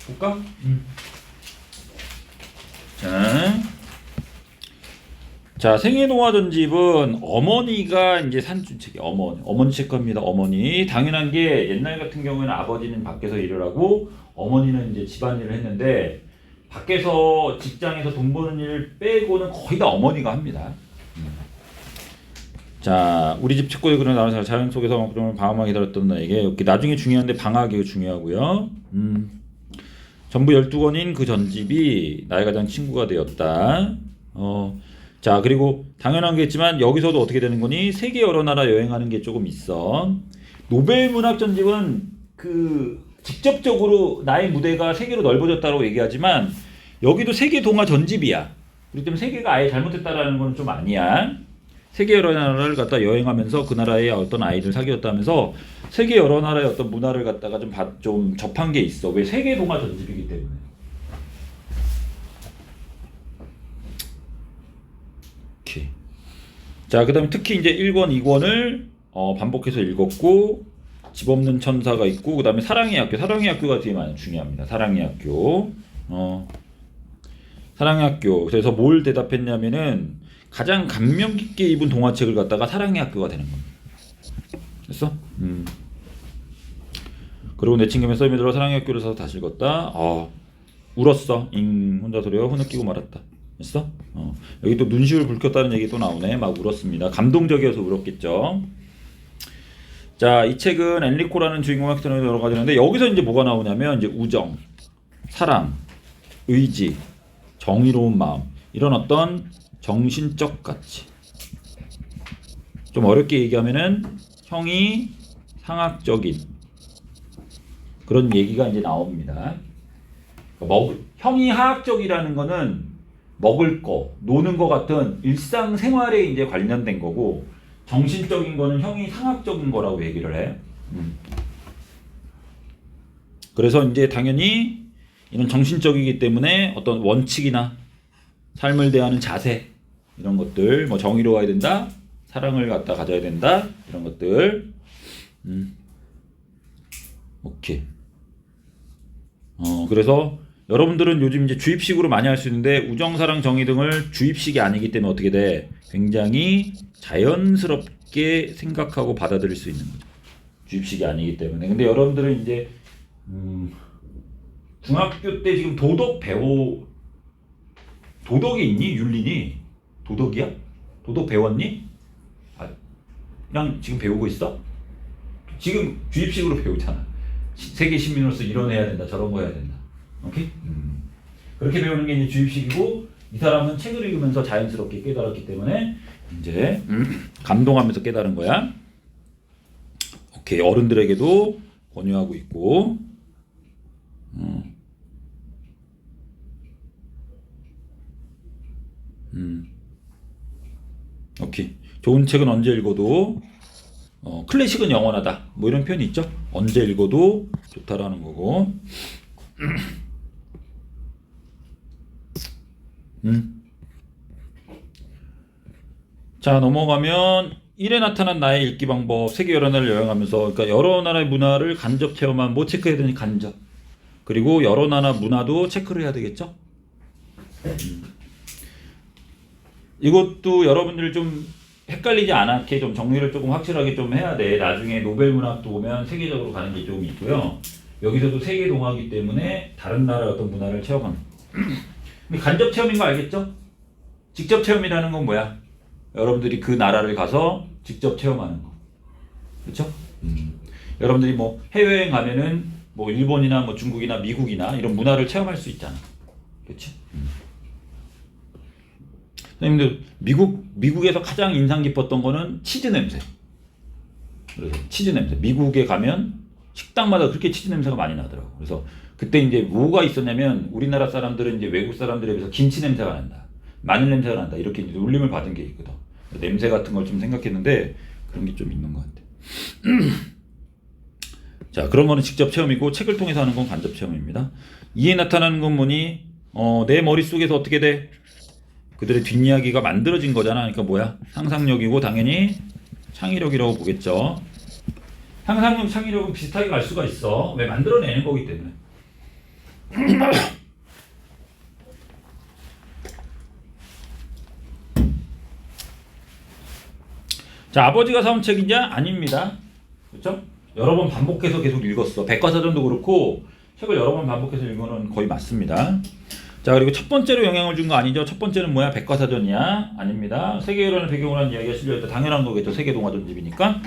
볼까? 자, 생애동화 전집은 어머니가 이제 산주책이 어머니 책 겁니다. 어머니. 당연한 게 옛날 같은 경우에는 아버지는 밖에서 일을 하고 어머니는 이제 집안일을 했는데 밖에서 직장에서 돈 버는 일 빼고는 거의 다 어머니가 합니다. 자, 우리 집 책고에 그런 나온 자연 속에서 방황하게 기다렸던 나에게 여기 나중에 중요한데 방학이 중요하고요. 전부 12권인 그 전집이 나의 가장 친구가 되었다. 자, 그리고 당연한 게 있지만 여기서도 어떻게 되는 거니? 세계 여러 나라 여행하는 게 조금 있어. 노벨 문학 전집은 그 직접적으로 나의 무대가 세계로 넓어졌다고 얘기하지만 여기도 세계 동화 전집이야. 그렇기 때문에 세계가 아예 잘못됐다라는 건 좀 아니야. 세계 여러 나라를 갖다 여행하면서 그 나라의 어떤 아이들 사귀었다면서 세계 여러 나라의 어떤 문화를 갖다가 좀 접한 게 있어. 왜? 세계 동화 전집이기 때문에. 오케이. 자, 그다음에 특히 이제 1권, 2권을 반복해서 읽었고 집 없는 천사가 있고 그다음에 사랑의 학교. 사랑의 학교가 되게 많이 중요합니다. 사랑의 학교. 사랑의 학교. 그래서 뭘 대답했냐면은 가장 감명 깊게 입은 동화책을 갖다가 사랑의 학교가 되는 겁니다. 됐어? 그리고 내친구면 썰매 들어 사랑의 학교를 사서 다시 읽었다. 울었어. 혼자 소리가 흐느끼고 말았다. 됐어? 여기 또 눈시울 붉혔다는 얘기 또 나오네. 막 울었습니다. 감동적이어서 울었겠죠. 자, 이 책은 엔리코라는 주인공의 학생이 여러 가지 있는데 여기서 이제 뭐가 나오냐면 이제 우정, 사랑, 의지, 정의로운 마음 이런 어떤 정신적 가치. 좀 어렵게 얘기하면은 형이 상학적인 그런 얘기가 이제 나옵니다. 형이 하학적이라는 거는 먹을 거, 노는 거 같은 일상생활에 이제 관련된 거고 정신적인 거는 형이 상학적인 거라고 얘기를 해. 그래서 이제 당연히 이런 정신적이기 때문에 어떤 원칙이나 삶을 대하는 자세 이런 것들 뭐 정의로워야 된다, 사랑을 갖다 가져야 된다 이런 것들. 오케이. 그래서 여러분들은 요즘 이제 주입식으로 많이 할 수 있는데 우정, 사랑, 정의 등을 주입식이 아니기 때문에 어떻게 돼? 굉장히 자연스럽게 생각하고 받아들일 수 있는 거죠. 주입식이 아니기 때문에. 근데 여러분들은 이제 중학교 때 지금 도덕이 있니? 윤리니? 도덕이야? 도덕 배웠니? 그냥 지금 배우고 있어? 지금 주입식으로 배우잖아. 세계 시민으로서 이런 해야 된다, 저런 거 해야 된다. 오케이? 그렇게 배우는 게 이제 주입식이고 이 사람은 책을 읽으면서 자연스럽게 깨달았기 때문에 이제 감동하면서 깨달은 거야. 오케이. 어른들에게도 권유하고 있고. 오케이. 좋은 책은 언제 읽어도 클래식은 영원하다. 뭐 이런 표현이 있죠. 언제 읽어도 좋다라는 거고. 자, 넘어가면 1에 나타난 나의 읽기 방법. 세계 여러 나라를 여행하면서 그러니까 여러 나라의 문화를 간접 체험한 뭐 체크해야 되니 간접. 그리고 여러 나라 문화도 체크를 해야 되겠죠. 이것도 여러분들 좀 헷갈리지 않게 좀 정리를 조금 확실하게 좀 해야 돼. 나중에 노벨 문학도 보면 세계적으로 가는 게 좀 있고요. 여기서도 세계 동화이기 때문에 다른 나라의 어떤 문화를 체험하는. 근데 간접 체험인 거 알겠죠? 직접 체험이라는 건 뭐야? 여러분들이 그 나라를 가서 직접 체험하는 거. 그렇죠? 여러분들이 뭐 해외여행 가면은 뭐 일본이나 뭐 중국이나 미국이나 이런 문화를 체험할 수 있잖아. 그렇지? 선생님들 미국에서 가장 인상 깊었던 거는 치즈 냄새. 그래서 치즈 냄새. 미국에 가면 식당마다 그렇게 치즈 냄새가 많이 나더라고. 그래서 그때 이제 뭐가 있었냐면 우리나라 사람들은 이제 외국 사람들에 비해서 김치 냄새가 난다, 마늘 냄새가 난다 이렇게 이제 놀림을 받은 게 있거든. 냄새 같은 걸 좀 생각했는데 그런 게 좀 있는 것 같아. 자, 그런 거는 직접 체험이고 책을 통해서 하는 건 간접 체험입니다. 이에 나타나는 건 뭐니? 내 머릿속에서 어떻게 돼? 그들의 뒷이야기가 만들어진 거잖아. 그러니까 뭐야? 상상력이고 당연히 창의력이라고 보겠죠. 상상력, 창의력은 비슷하게 갈 수가 있어. 왜? 만들어내는 거기 때문에. 자, 아버지가 사온 책이냐? 아닙니다. 그렇죠? 여러 번 반복해서 계속 읽었어. 백과사전도 그렇고 책을 여러 번 반복해서 읽어는 거의 맞습니다. 자, 그리고 첫 번째로 영향을 준 거 아니죠? 첫 번째는 뭐야? 백과사전이야? 아닙니다. 세계여론을 배경으로 한 이야기가 실려있다. 당연한 거겠죠. 세계동화전집이니까.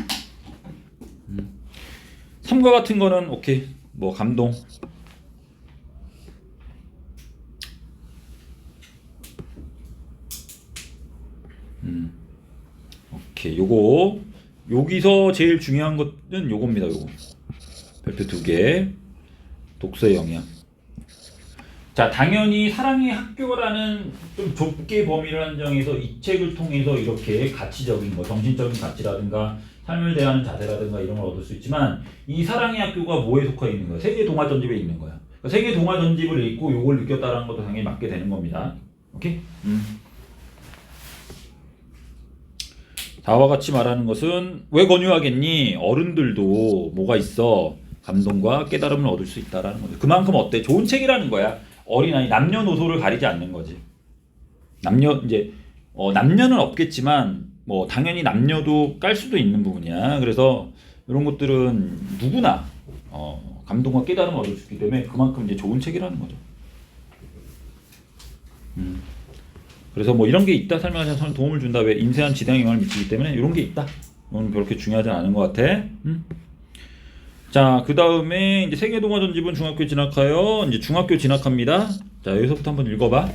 3과 같은 거는 오케이. 뭐 감동. 오케이. 요거 여기서 제일 중요한 것은 요겁니다. 요거 별표 2개. 독서의 영향. 자, 당연히 사랑의 학교라는 좀 좁게 범위를 한정해서 이 책을 통해서 이렇게 가치적인 거, 정신적인 가치라든가 삶을 대하는 자세라든가 이런 걸 얻을 수 있지만 이 사랑의 학교가 뭐에 속해 있는 거야? 세계 동화 전집에 있는 거야. 그러니까 세계 동화 전집을 읽고 요걸 느꼈다라는 것도 당연히 맞게 되는 겁니다. 오케이? 다와 같이 말하는 것은 왜 권유하겠니? 어른들도 뭐가 있어? 감동과 깨달음을 얻을 수 있다라는 거죠. 그만큼 어때? 좋은 책이라는 거야. 어린아이 남녀노소를 가리지 않는 거지. 남녀는 없겠지만 뭐 당연히 남녀도 깔 수도 있는 부분이야. 그래서 이런 것들은 누구나 감동과 깨달음을 얻을 수 있기 때문에 그만큼 이제 좋은 책이라는 거죠. 그래서 뭐 이런 게 있다, 삶에 도움을 준다, 왜 인쇄한 지대에 영향을 미치기 때문에 이런 게 있다. 이건 그렇게 중요하지 않은 것 같아. 자, 그 다음에 이제 세계동화 전집은 중학교 진학하여 이제 중학교 진학합니다. 자, 여기서부터 한번 읽어봐.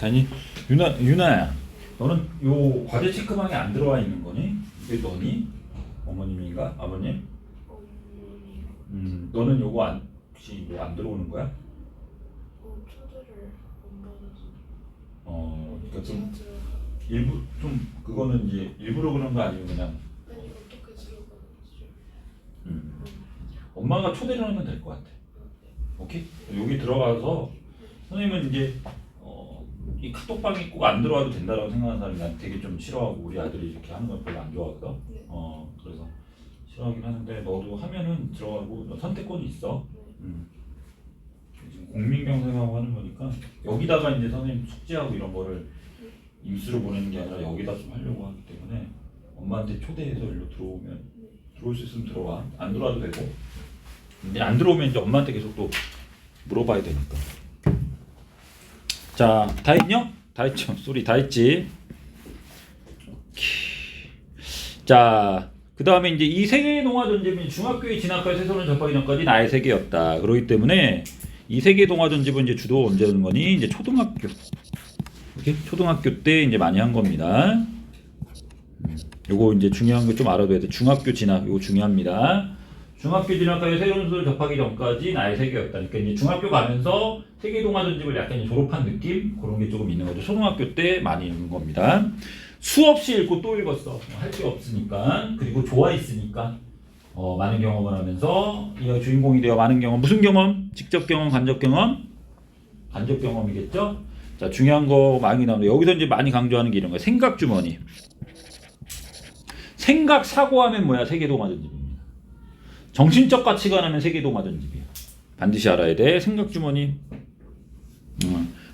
아니, 유나야, 너는 요 과제 체크방에 안 들어와 있는 거니? 왜 너니? 어머님인가? 아버님? 너는 요거 혹시 뭐 안 들어오는 거야? 초대를 안 받아서. 그러니까 좀 그거는 이제 일부러 그런 거 아니면 그냥 아니 어떻게 들어가는지. 엄마가 초대를 하면 될 것 같아. 오케이? 여기 들어가서 선생님은 이제 이 카톡방에 꼭 안 들어와도 된다라고 생각하는 사람이 난 되게 좀 싫어하고 우리 아들이 이렇게 하는 걸 별로 안 좋아하거든. 네. 그래서 싫어하긴 하는데 너도 하면은 들어가고 너 선택권이 있어. 지금 공민경생하고 하는 거니까 여기다가 이제 선생님 숙제하고 이런 거를 임수로 보내는 게 아니라 여기다 좀 하려고 하기 때문에 엄마한테 초대해서 일로 들어올 수 있으면 들어와. 안 들어와도 되고. 근데 안 들어오면 이제 엄마한테 계속 또 물어봐야 되니까. 자, 다 했냐? 다 했죠. 소리 다 했지. 오케이. 자, 그 다음에 이제 이 세계의 동화 전집은 중학교에 진학할 새소년 접하기 전까지 나의 세계였다. 그렇기 때문에 이 세계의 동화 전집은 이제 주로 언제 하는 거니? 이제 초등학교. 이렇게 초등학교 때 이제 많이 한 겁니다. 요거 이제 중요한 거 좀 알아둬야 돼. 중학교 진학 요거 중요합니다. 중학교 진학하여 새로운 소를 접하기 전까지 나의 세계였다. 그러니까 이제 중학교 가면서 세계 동화 전집을 약간 이제 졸업한 느낌 그런 게 조금 있는 거죠. 초등학교 때 많이 읽는 겁니다. 수없이 읽고 또 읽었어. 할 게 없으니까 그리고 좋아했으니까 많은 경험을 하면서 이 주인공이 되어 많은 경험 무슨 경험? 직접 경험, 간접 경험? 간접 경험이겠죠. 자 중요한 거 많이 나오는데 여기서 이제 많이 강조하는 게 이런 거야. 생각 주머니. 생각 사고하면 뭐야? 세계 동화 전집입니다. 정신적 가치관 하면 세계 동화 전집이야. 반드시 알아야 돼. 생각 주머니.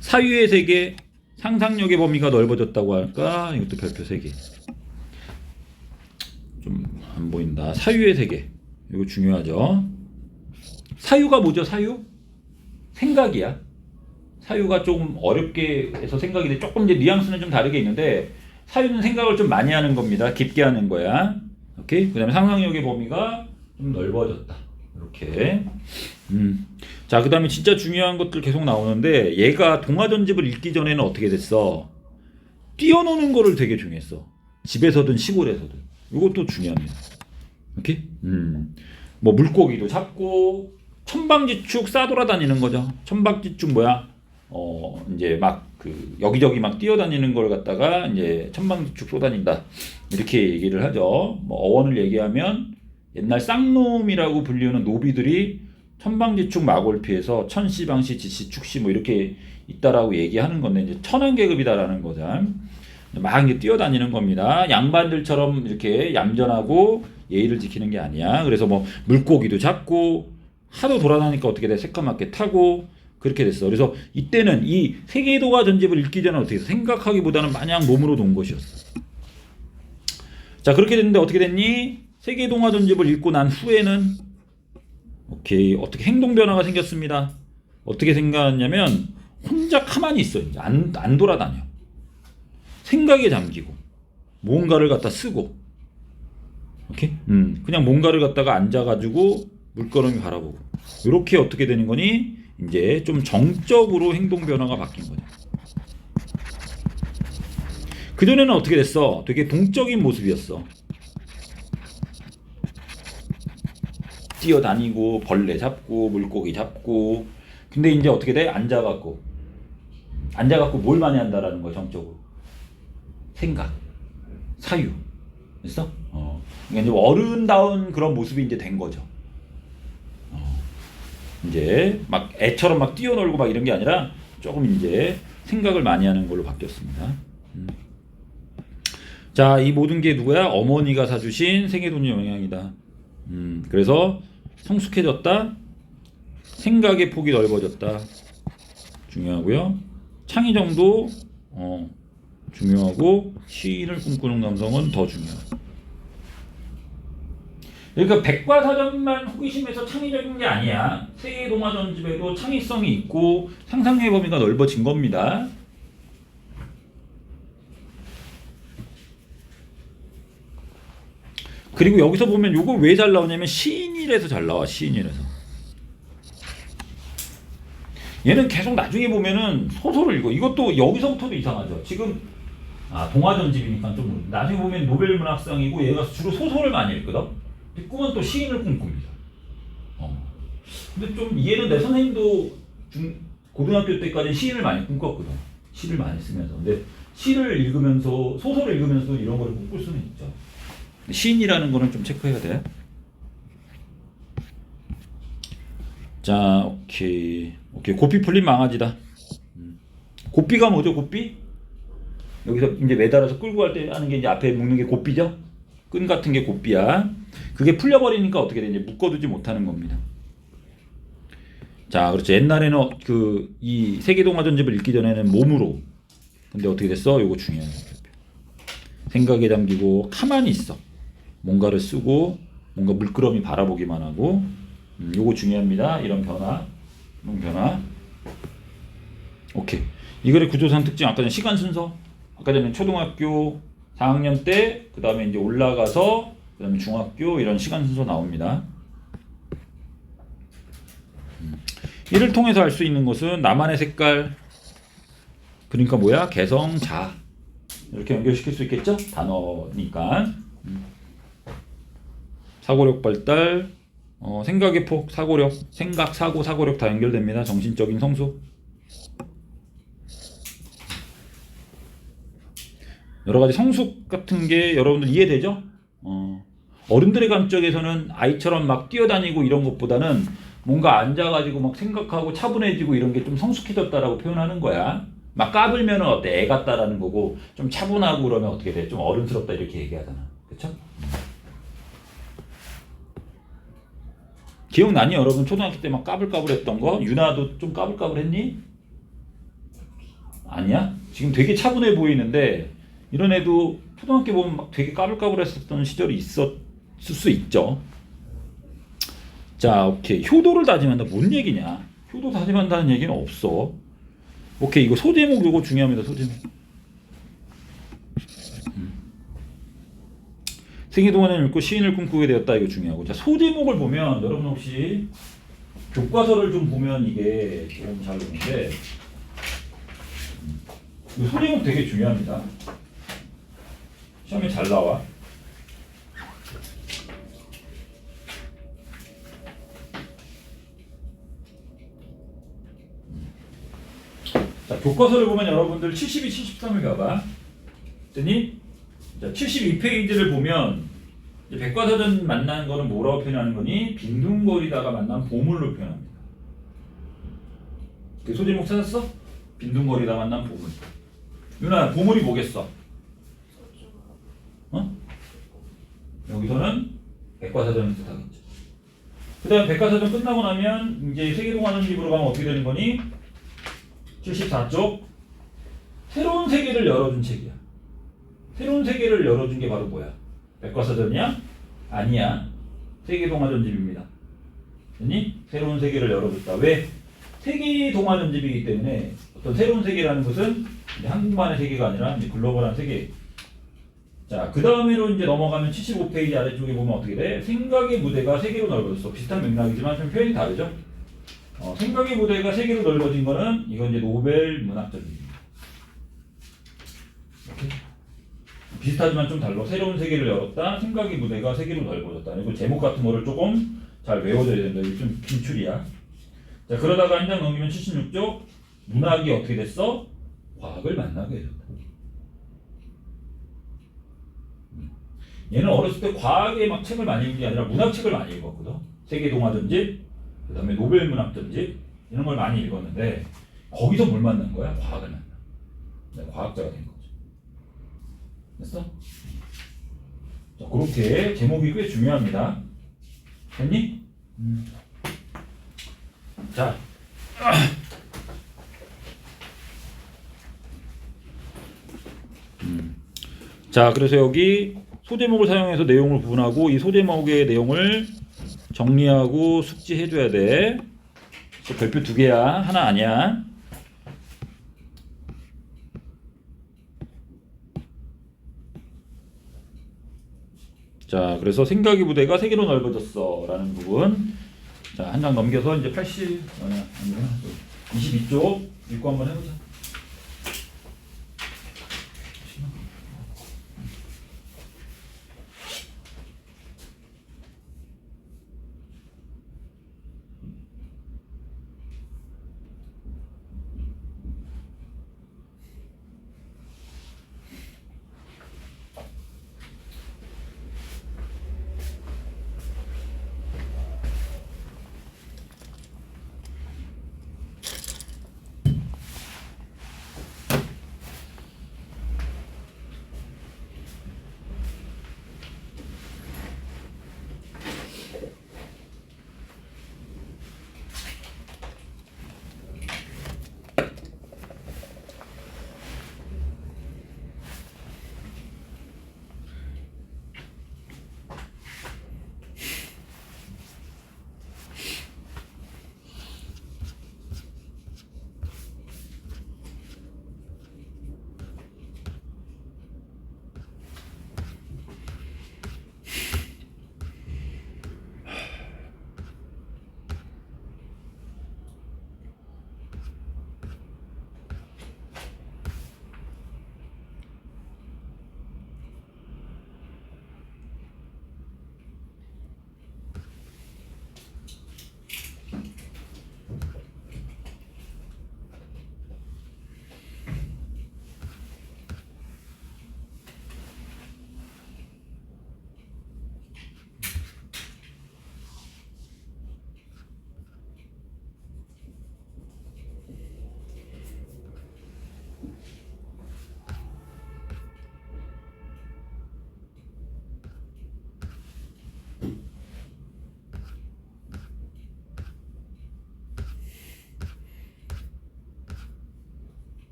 사유의 세계, 상상력의 범위가 넓어졌다고 할까? 이것도 별표 3개. 좀 안 보인다. 사유의 세계. 이거 중요하죠. 사유가 뭐죠? 사유? 생각이야. 사유가 조금 어렵게 해서 생각인데 조금 이제 뉘앙스는 좀 다르게 있는데 사유는 생각을 좀 많이 하는 겁니다. 깊게 하는 거야. 오케이? 그다음에 상상력의 범위가 좀 넓어졌다. 이렇게. 자, 그다음에 진짜 중요한 것들 계속 나오는데 얘가 동화 전집을 읽기 전에는 어떻게 됐어? 뛰어노는 거를 되게 중요했어. 집에서든 시골에서든. 이것도 중요합니다. 오케이? 뭐 물고기도 잡고 천방지축 싸돌아다니는 거죠. 천방지축 뭐야? 이제 막 그 여기저기 막 뛰어다니는 걸 갖다가 이제 천방지축 쏘다닌다. 이렇게 얘기를 하죠. 뭐 어원을 얘기하면 옛날 쌍놈이라고 불리우는 노비들이 천방지축 마골피에서 천시, 방시, 지시, 축시 뭐 이렇게 있다라고 얘기하는 건데 이제 천왕계급이다라는 거죠. 막 이제 뛰어다니는 겁니다. 양반들처럼 이렇게 얌전하고 예의를 지키는 게 아니야. 그래서 뭐 물고기도 잡고 하도 돌아다니까 어떻게 돼? 새까맣게 타고 그렇게 됐어. 그래서 이때는 이 세계의 동화 전집을 읽기 전에 어떻게 생각하기보다는 마냥 몸으로 논 것이었어. 자 그렇게 됐는데 어떻게 됐니? 세계의 동화 전집을 읽고 난 후에는 오케이 어떻게 행동 변화가 생겼습니다. 어떻게 생각하냐면 혼자 가만히 있어. 이제 안 돌아다녀. 생각에 잠기고 뭔가를 갖다 쓰고 오케이? 그냥 뭔가를 갖다가 앉아가지고 물끄러미 바라보고 이렇게 어떻게 되는 거니? 이제 좀 정적으로 행동 변화가 바뀐 거죠. 그전에는 어떻게 됐어? 되게 동적인 모습이었어. 뛰어다니고 벌레 잡고 물고기 잡고 근데 이제 어떻게 돼? 앉아갖고 뭘 많이 한다라는 거야 정적으로. 생각, 사유, 됐어? 그러니까 이제 어른다운 그런 모습이 이제 된 거죠. 이제 막 애처럼 막 뛰어놀고 막 이런 게 아니라 조금 이제 생각을 많이 하는 걸로 바뀌었습니다. 자, 이 모든 게 누구야? 어머니가 사주신 생애돈의 영향이다. 그래서 성숙해졌다. 생각의 폭이 넓어졌다. 중요하고요. 창의정도 중요하고 시인을 꿈꾸는 감성은 더 중요하고. 그러니까 백과사전만 호기심에서 창의적인 게 아니야. 세계의 동화 전집에도 창의성이 있고 상상의 범위가 넓어진 겁니다. 그리고 여기서 보면 요거 왜 잘 나오냐면 시인이라서 잘 나와. 시인이라서. 얘는 계속 나중에 보면은 소설을 읽어. 이것도 여기서부터도 이상하죠. 지금 동화 전집이니까 좀 나중에 보면 노벨 문학상이고 얘가 주로 소설을 많이 읽거든. 꿈은 또 시인을 꿈꿉니다. 근데 좀 얘는 내 선생님도 고등학교 때까지 시인을 많이 꿈꿨거든. 시를 많이 쓰면서. 근데 시를 읽으면서 소설을 읽으면서 이런 거를 꿈꿀 수는 있죠. 시인이라는 거는 좀 체크해야 돼. 자, 오케이. 고삐 풀린 망아지다. 고삐가 뭐죠? 고삐? 여기서 이제 매달아서 끌고 갈 때 하는 게 이제 앞에 묶는 게 고삐죠? 끈 같은 게 고삐야. 그게 풀려버리니까 어떻게 되냐? 묶어두지 못하는 겁니다. 자, 그렇죠. 옛날에는 이 세계동화 전집을 읽기 전에는 몸으로. 근데 어떻게 됐어? 요거 중요해요. 생각에 잠기고 가만히 있어. 뭔가를 쓰고 뭔가 물끄러미 바라보기만 하고. 요거 중요합니다. 이런 변화. 오케이. 이 글의 구조상 특징 아까 전에 시간 순서. 아까 전에 초등학교 4학년 때, 그 다음에 이제 올라가서, 그 다음에 중학교 이런 시간 순서 나옵니다. 이를 통해서 알 수 있는 것은 나만의 색깔, 그러니까 뭐야? 개성, 자. 이렇게 연결시킬 수 있겠죠? 단어니까. 사고력 발달, 생각의 폭, 사고력, 생각, 사고, 사고력 다 연결됩니다. 정신적인 성숙. 여러 가지 성숙 같은 게 여러분들 이해되죠? 어른들의 관점에서는 아이처럼 막 뛰어다니고 이런 것보다는 뭔가 앉아가지고 막 생각하고 차분해지고 이런 게 좀 성숙해졌다라고 표현하는 거야. 막 까불면은 어때? 애 같다라는 거고, 좀 차분하고 그러면 어떻게 돼? 좀 어른스럽다 이렇게 얘기하잖아. 그쵸? 기억나니? 여러분 초등학교 때 막 까불까불했던 거? 유나도 좀 까불까불했니? 아니야? 지금 되게 차분해 보이는데 이런 애도 초등학교 보면 막 되게 까불까불했었던 시절이 있었을 수 있죠. 자, 오케이. 효도를 다짐한다. 뭔 얘기냐? 효도 다짐한다는 얘기는 없어. 오케이. 이거 소제목 이거 중요합니다. 소제목. 생애동안을 읽고 시인을 꿈꾸게 되었다. 이거 중요하고. 자, 소제목을 보면 여러분 혹시 교과서를 좀 보면 이게 조금 잘 오는데 소제목 되게 중요합니다. 시험에 잘 나와. 자, 교과서를 보면 여러분들 72, 73을 가봐. 그랬더니 72페이지를 보면 백과사전 만난 거는 뭐라고 표현하는 거니? 빈둥거리다가 만난 보물로 표현합니다. 그 소제목 찾았어? 빈둥거리다 만난 보물. 유나, 보물이 뭐겠어? 여기서는 백과사전을 뜻하겠죠. 그 다음 백과사전 끝나고 나면 이제 세계동화전집으로 가면 어떻게 되는 거니? 74쪽. 새로운 세계를 열어준 책이야. 새로운 세계를 열어준 게 바로 뭐야? 백과사전이야? 아니야. 세계동화전집입니다. 아니? 새로운 세계를 열어줬다. 왜? 세계동화전집이기 때문에 어떤 새로운 세계라는 것은 이제 한국만의 세계가 아니라 이제 글로벌한 세계. 자, 그 다음으로 이제 넘어가면 75페이지 아래쪽에 보면 어떻게 돼? 생각의 무대가 세계로 넓어졌어. 비슷한 맥락이지만 좀 표현이 다르죠? 생각의 무대가 세계로 넓어진 거는 이건 이제 노벨 문학전입니다. 이렇게. 비슷하지만 좀 달라. 새로운 세계를 열었다. 생각의 무대가 세계로 넓어졌다. 그리고 제목 같은 거를 조금 잘 외워줘야 된다. 이게 좀 기출이야. 자, 그러다가 한 장 넘기면 76쪽. 문학이 어떻게 됐어? 과학을 만나게 해줬다. 얘는 어렸을 때 과학의 막 책을 많이 읽은 게 아니라 문학책을 많이 읽었거든. 세계동화전집, 그 다음에 노벨문학전집 이런 걸 많이 읽었는데 거기서 뭘 만난 거야? 과학을 만나. 과학자가 된 거죠. 됐어? 자, 그렇게 제목이 꽤 중요합니다. 됐니? 자. 자, 그래서 여기 소제목을 사용해서 내용을 구분하고 이 소제목의 내용을 정리하고 숙지해줘야 돼. 별표 2개야. 하나 아니야. 자, 그래서 생각의 무대가 세계로 넓어졌어 라는 부분. 자, 한 장 넘겨서 이제 22쪽 읽고 한번 해보자.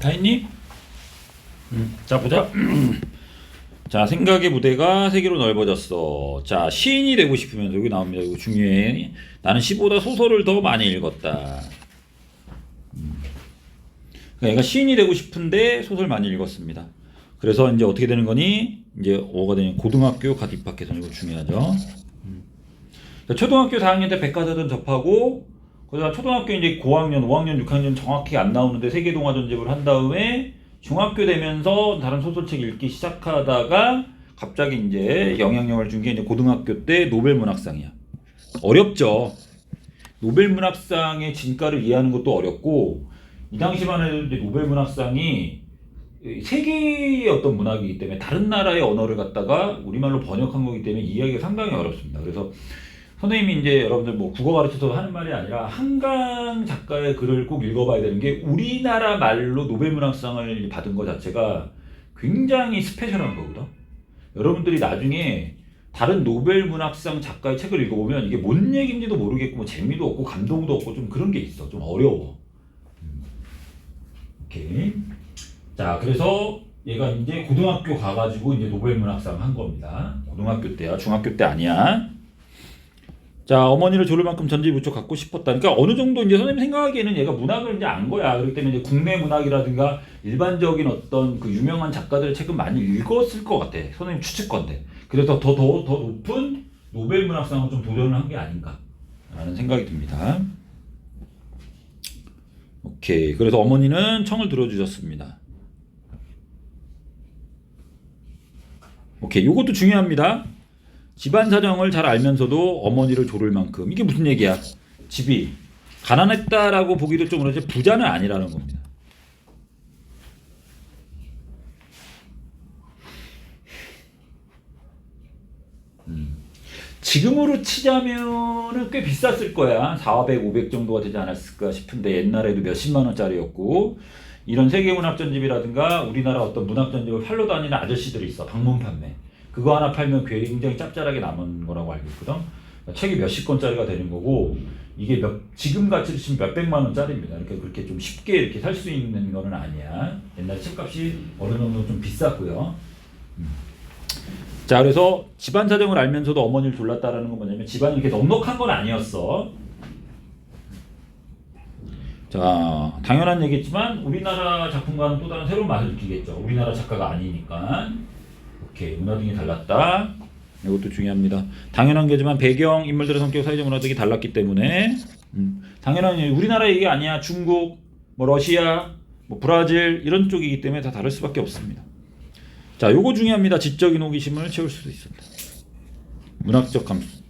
다 했니? 자 보자. 자, 생각의 무대가 세계로 넓어졌어. 자, 시인이 되고 싶으면 여기 나옵니다. 이거 중요해. 나는 시보다 소설을 더 많이 읽었다. 그러니까 얘가 시인이 되고 싶은데 소설 많이 읽었습니다. 그래서 이제 어떻게 되는 거니? 이제 뭐가 되냐? 고등학교 갓 입학해서 이거 중요하죠. 초등학교 4학년 때 백과사전 접하고 그다음 초등학교 이제 고학년, 5학년, 6학년 정확히 안 나오는데 세계동화 전집을 한 다음에 중학교 되면서 다른 소설책 읽기 시작하다가 갑자기 이제 영향력을 준 게 이제 고등학교 때 노벨 문학상이야. 어렵죠. 노벨 문학상의 진가를 이해하는 것도 어렵고 이 당시만 해도 이제 노벨 문학상이 세계의 어떤 문학이기 때문에 다른 나라의 언어를 갖다가 우리말로 번역한 거기 때문에 이해하기가 상당히 어렵습니다. 그래서 선생님이 이제 여러분들 뭐 국어 가르쳐서 하는 말이 아니라 한강 작가의 글을 꼭 읽어봐야 되는 게 우리나라 말로 노벨 문학상을 받은 것 자체가 굉장히 스페셜한 거거든. 여러분들이 나중에 다른 노벨 문학상 작가의 책을 읽어보면 이게 뭔 얘기인지도 모르겠고 뭐 재미도 없고 감동도 없고 좀 그런 게 있어. 좀 어려워. 오케이. 자, 그래서 얘가 이제 고등학교 가가지고 이제 노벨 문학상 한 겁니다. 고등학교 때야, 중학교 때 아니야. 자, 어머니를 조를 만큼 전지 무척 갖고 싶었다. 그러니까 어느 정도 이제 선생님 생각하기에는 얘가 문학을 이제 안 거야. 그렇기 때문에 이제 국내 문학이라든가 일반적인 어떤 그 유명한 작가들의 책은 많이 읽었을 것 같아. 선생님 추측건데. 그래서 더 높은 노벨 문학상을 좀 도전을 한 게 아닌가라는 생각이 듭니다. 오케이. 그래서 어머니는 청을 들어주셨습니다. 오케이. 요것도 중요합니다. 집안 사정을 잘 알면서도 어머니를 조를 만큼. 이게 무슨 얘기야? 집이 가난했다라고 보기도 좀 그렇지 부자는 아니라는 겁니다. 지금으로 치자면은 꽤 비쌌을 거야. 400, 500 정도가 되지 않았을까 싶은데 옛날에도 몇십만 원짜리였고 이런 세계문학전집이라든가 우리나라 어떤 문학전집을 팔러 다니는 아저씨들이 있어. 방문 판매. 그거 하나 팔면 굉장히 짭짤하게 남은 거라고 알고 있거든. 책이 몇십 권짜리가 되는 거고 이게 지금 가치로 치면 몇백만 원짜리입니다. 그러니까 그렇게 좀 쉽게 이렇게 살 수 있는 거는 아니야. 옛날 책값이 어느 정도 좀 비쌌고요. 자, 그래서 집안 사정을 알면서도 어머니를 졸랐다라는 건 뭐냐면 집안이 이렇게 넉넉한 건 아니었어. 자, 당연한 얘기겠지만 우리나라 작품과는 또 다른 새로운 맛을 느끼겠죠. 우리나라 작가가 아니니까. 오케이, 문화 등이 달랐다. 이것도 중요합니다. 당연한 게지만 배경, 인물들의 성격, 사회적 문화 등이 달랐기 때문에 당연한 우리나라 얘기 아니야. 중국, 뭐 러시아, 뭐 브라질 이런 쪽이기 때문에 다 다를 수밖에 없습니다. 자, 요거 중요합니다. 지적인 호기심을 채울 수도 있습니다. 문학적 감수.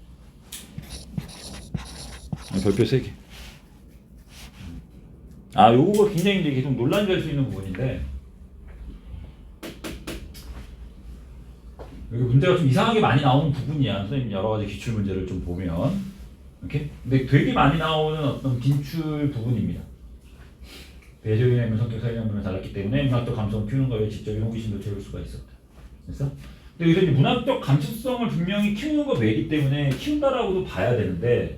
별표 3개. 아, 요거가 굉장히 이제 계속 논란이 될 수 있는 부분인데 여기 문제가 좀 이상하게 많이 나오는 부분이야. 선생님 여러 가지 기출 문제를 좀 보면 이렇게 근데 되게 많이 나오는 어떤 진출 부분입니다. 배적인 인물 성격 사회적 문화가 달랐기 때문에 문학적 감성을 키우는 거에 지적인 호기심도 채울 수가 있었다. 됐어? 근데 여기서 이제 문학적 감수성을 분명히 키우는 거 배이기 때문에 키운다라고도 봐야 되는데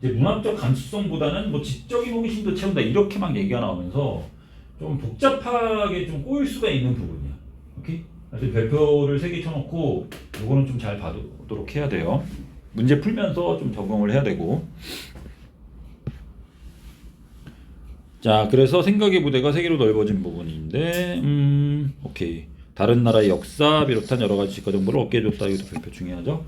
이제 문학적 감수성보다는 뭐 지적인 호기심도 채운다 이렇게 막 얘기가 나오면서 좀 복잡하게 좀 꼬일 수가 있는 부분이야. 오케이? 그래서 별표를 3개 쳐놓고 요거는 좀 잘 봐두도록 해야 돼요. 문제 풀면서 좀 적용을 해야 되고. 자, 그래서 생각의 무대가 세계로 넓어진 부분인데 오케이. 다른 나라의 역사 비롯한 여러 가지 직과 정보를 얻게 해줬다. 이것도 별표 중요하죠.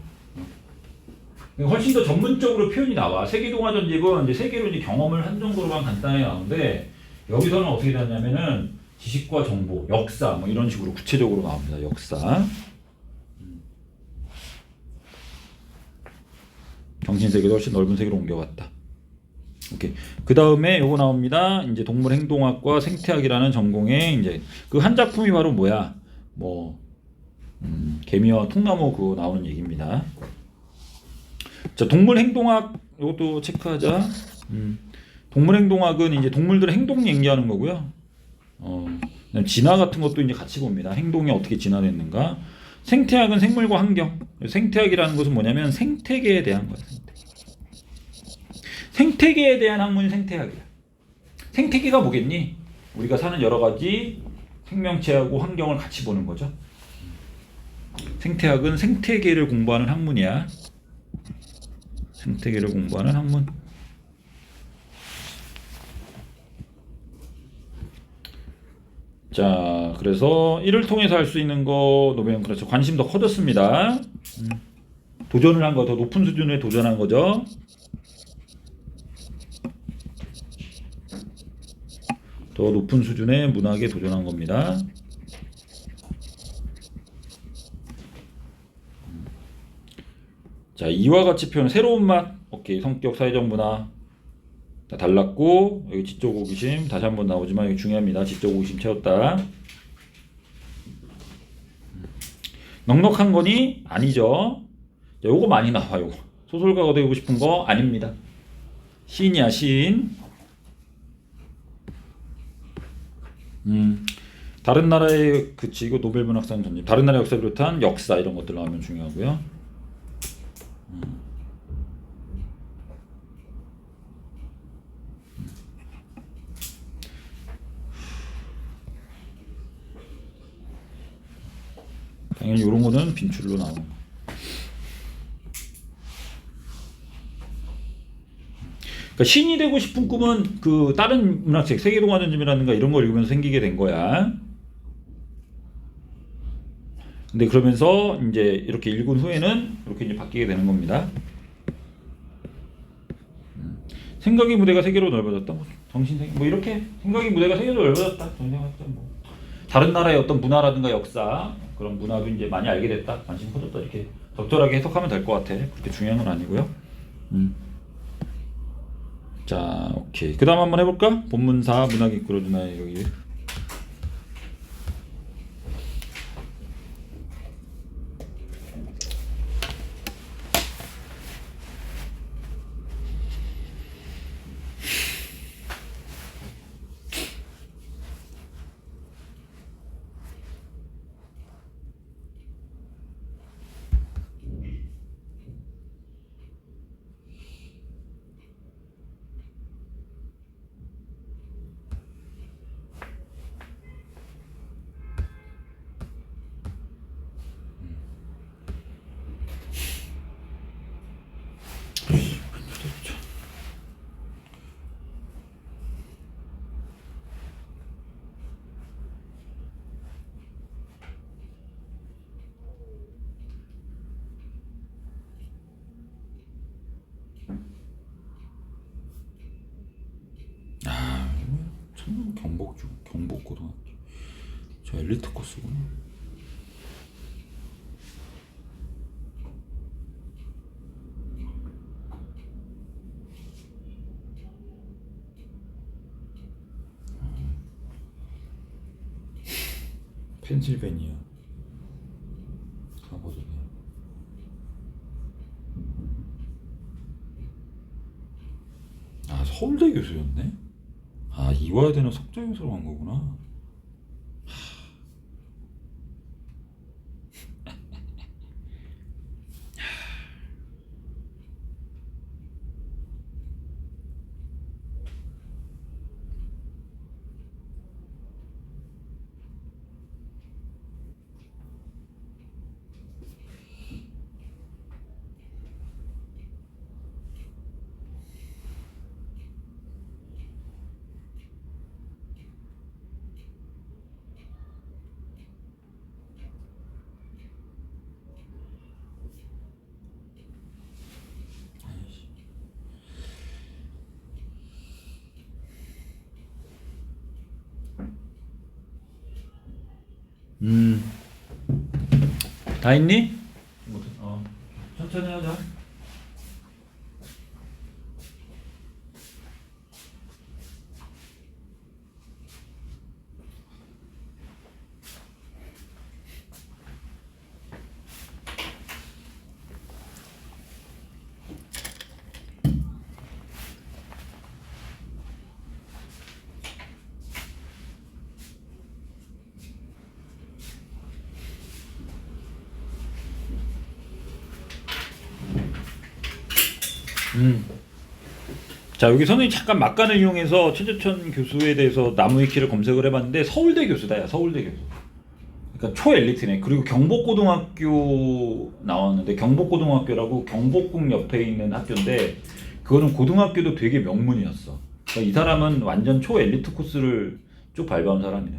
훨씬 더 전문적으로 표현이 나와. 세계동화 전집은 이제 세계로 이제 경험을 한 정도로만 간단하게 나오는데 여기서는 어떻게 되냐면은 지식과 정보, 역사 뭐 이런 식으로 구체적으로 나옵니다. 역사. 정신세계도 훨씬 넓은 세계로 옮겨갔다. 오케이. 그 다음에 요거 나옵니다. 이제 동물행동학과 생태학이라는 전공에 이제 그 한 작품이 바로 뭐야? 뭐 개미와 통나무 그거 나오는 얘기입니다. 자, 동물행동학 요것도 체크하자. 동물행동학은 이제 동물들의 행동 얘기하는 거고요. 진화 같은 것도 이제 같이 봅니다. 행동이 어떻게 진화됐는가. 생태학은 생물과 환경. 생태학이라는 것은 뭐냐면 생태계에 대한 거야. 생태계에 대한 학문이 생태학이야. 생태계가 뭐겠니? 우리가 사는 여러 가지 생명체하고 환경을 같이 보는 거죠. 생태학은 생태계를 공부하는 학문이야. 생태계를 공부하는 학문. 자, 그래서 이를 통해서 할 수 있는 거 노벨 그렇죠. 관심 더 커졌습니다. 도전을 한 거, 더 높은 수준에 도전한 거죠. 더 높은 수준의 문학에 도전한 겁니다. 자, 이와 같이 표현 새로운 맛. 오케이. 성격, 사회적 문화 다 달랐고 여기 지적 호기심 다시 한번 나오지만 여기 중요합니다. 지적 호기심 채웠다. 넉넉한 거니? 아니죠. 자, 요거 많이 나와. 요거 소설가가 되고 싶은 거 아닙니다. 시인이야 시인. 다른 나라의 그치 이거 노벨 문학상 전집 다른 나라 역사를 비롯한 역사 이런 것들 나오면 중요하고요. 당연히 이런 거는 빈출로 나오는 거. 그러니까 신이 되고 싶은 꿈은 그 다른 문학책 세계동화전집이라든가 이런 걸 읽으면서 생기게 된 거야. 근데 그러면서 이제 이렇게 읽은 후에는 이렇게 이제 바뀌게 되는 겁니다. 생각의 무대가 세계로 넓어졌다. 뭐 정신세계 뭐 이렇게 생각의 무대가 세계로 넓어졌다. 정신세계 뭐 다른 나라의 어떤 문화라든가 역사 그런 문화도 이제 많이 알게 됐다. 관심 커졌다. 이렇게 적절하게 해석하면 될 것 같아. 그렇게 중요한 건 아니고요. 자, 오케이. 그 다음 한번 해볼까? 본문사 문학이 이끌어주나요? 여기. 참 경복고등학교. 저 엘리트 코스구나. 펜실베니아. 하버드네. 아, 서울대 교수였네? 아, 이화여대는 석좌 교수로 간 거구나. 다 했니? 천천히 하자. 자, 여기 선생님이 잠깐 막간을 이용해서 최재천 교수에 대해서 나무위키를 검색을 해봤는데 서울대 교수다. 야, 서울대 교수. 그러니까 초엘리트네. 그리고 경복고등학교 나왔는데, 경복고등학교라고 경복궁 옆에 있는 학교인데 그거는 고등학교도 되게 명문이었어. 그러니까 이 사람은 완전 초엘리트 코스를 쭉 밟아온 사람이네.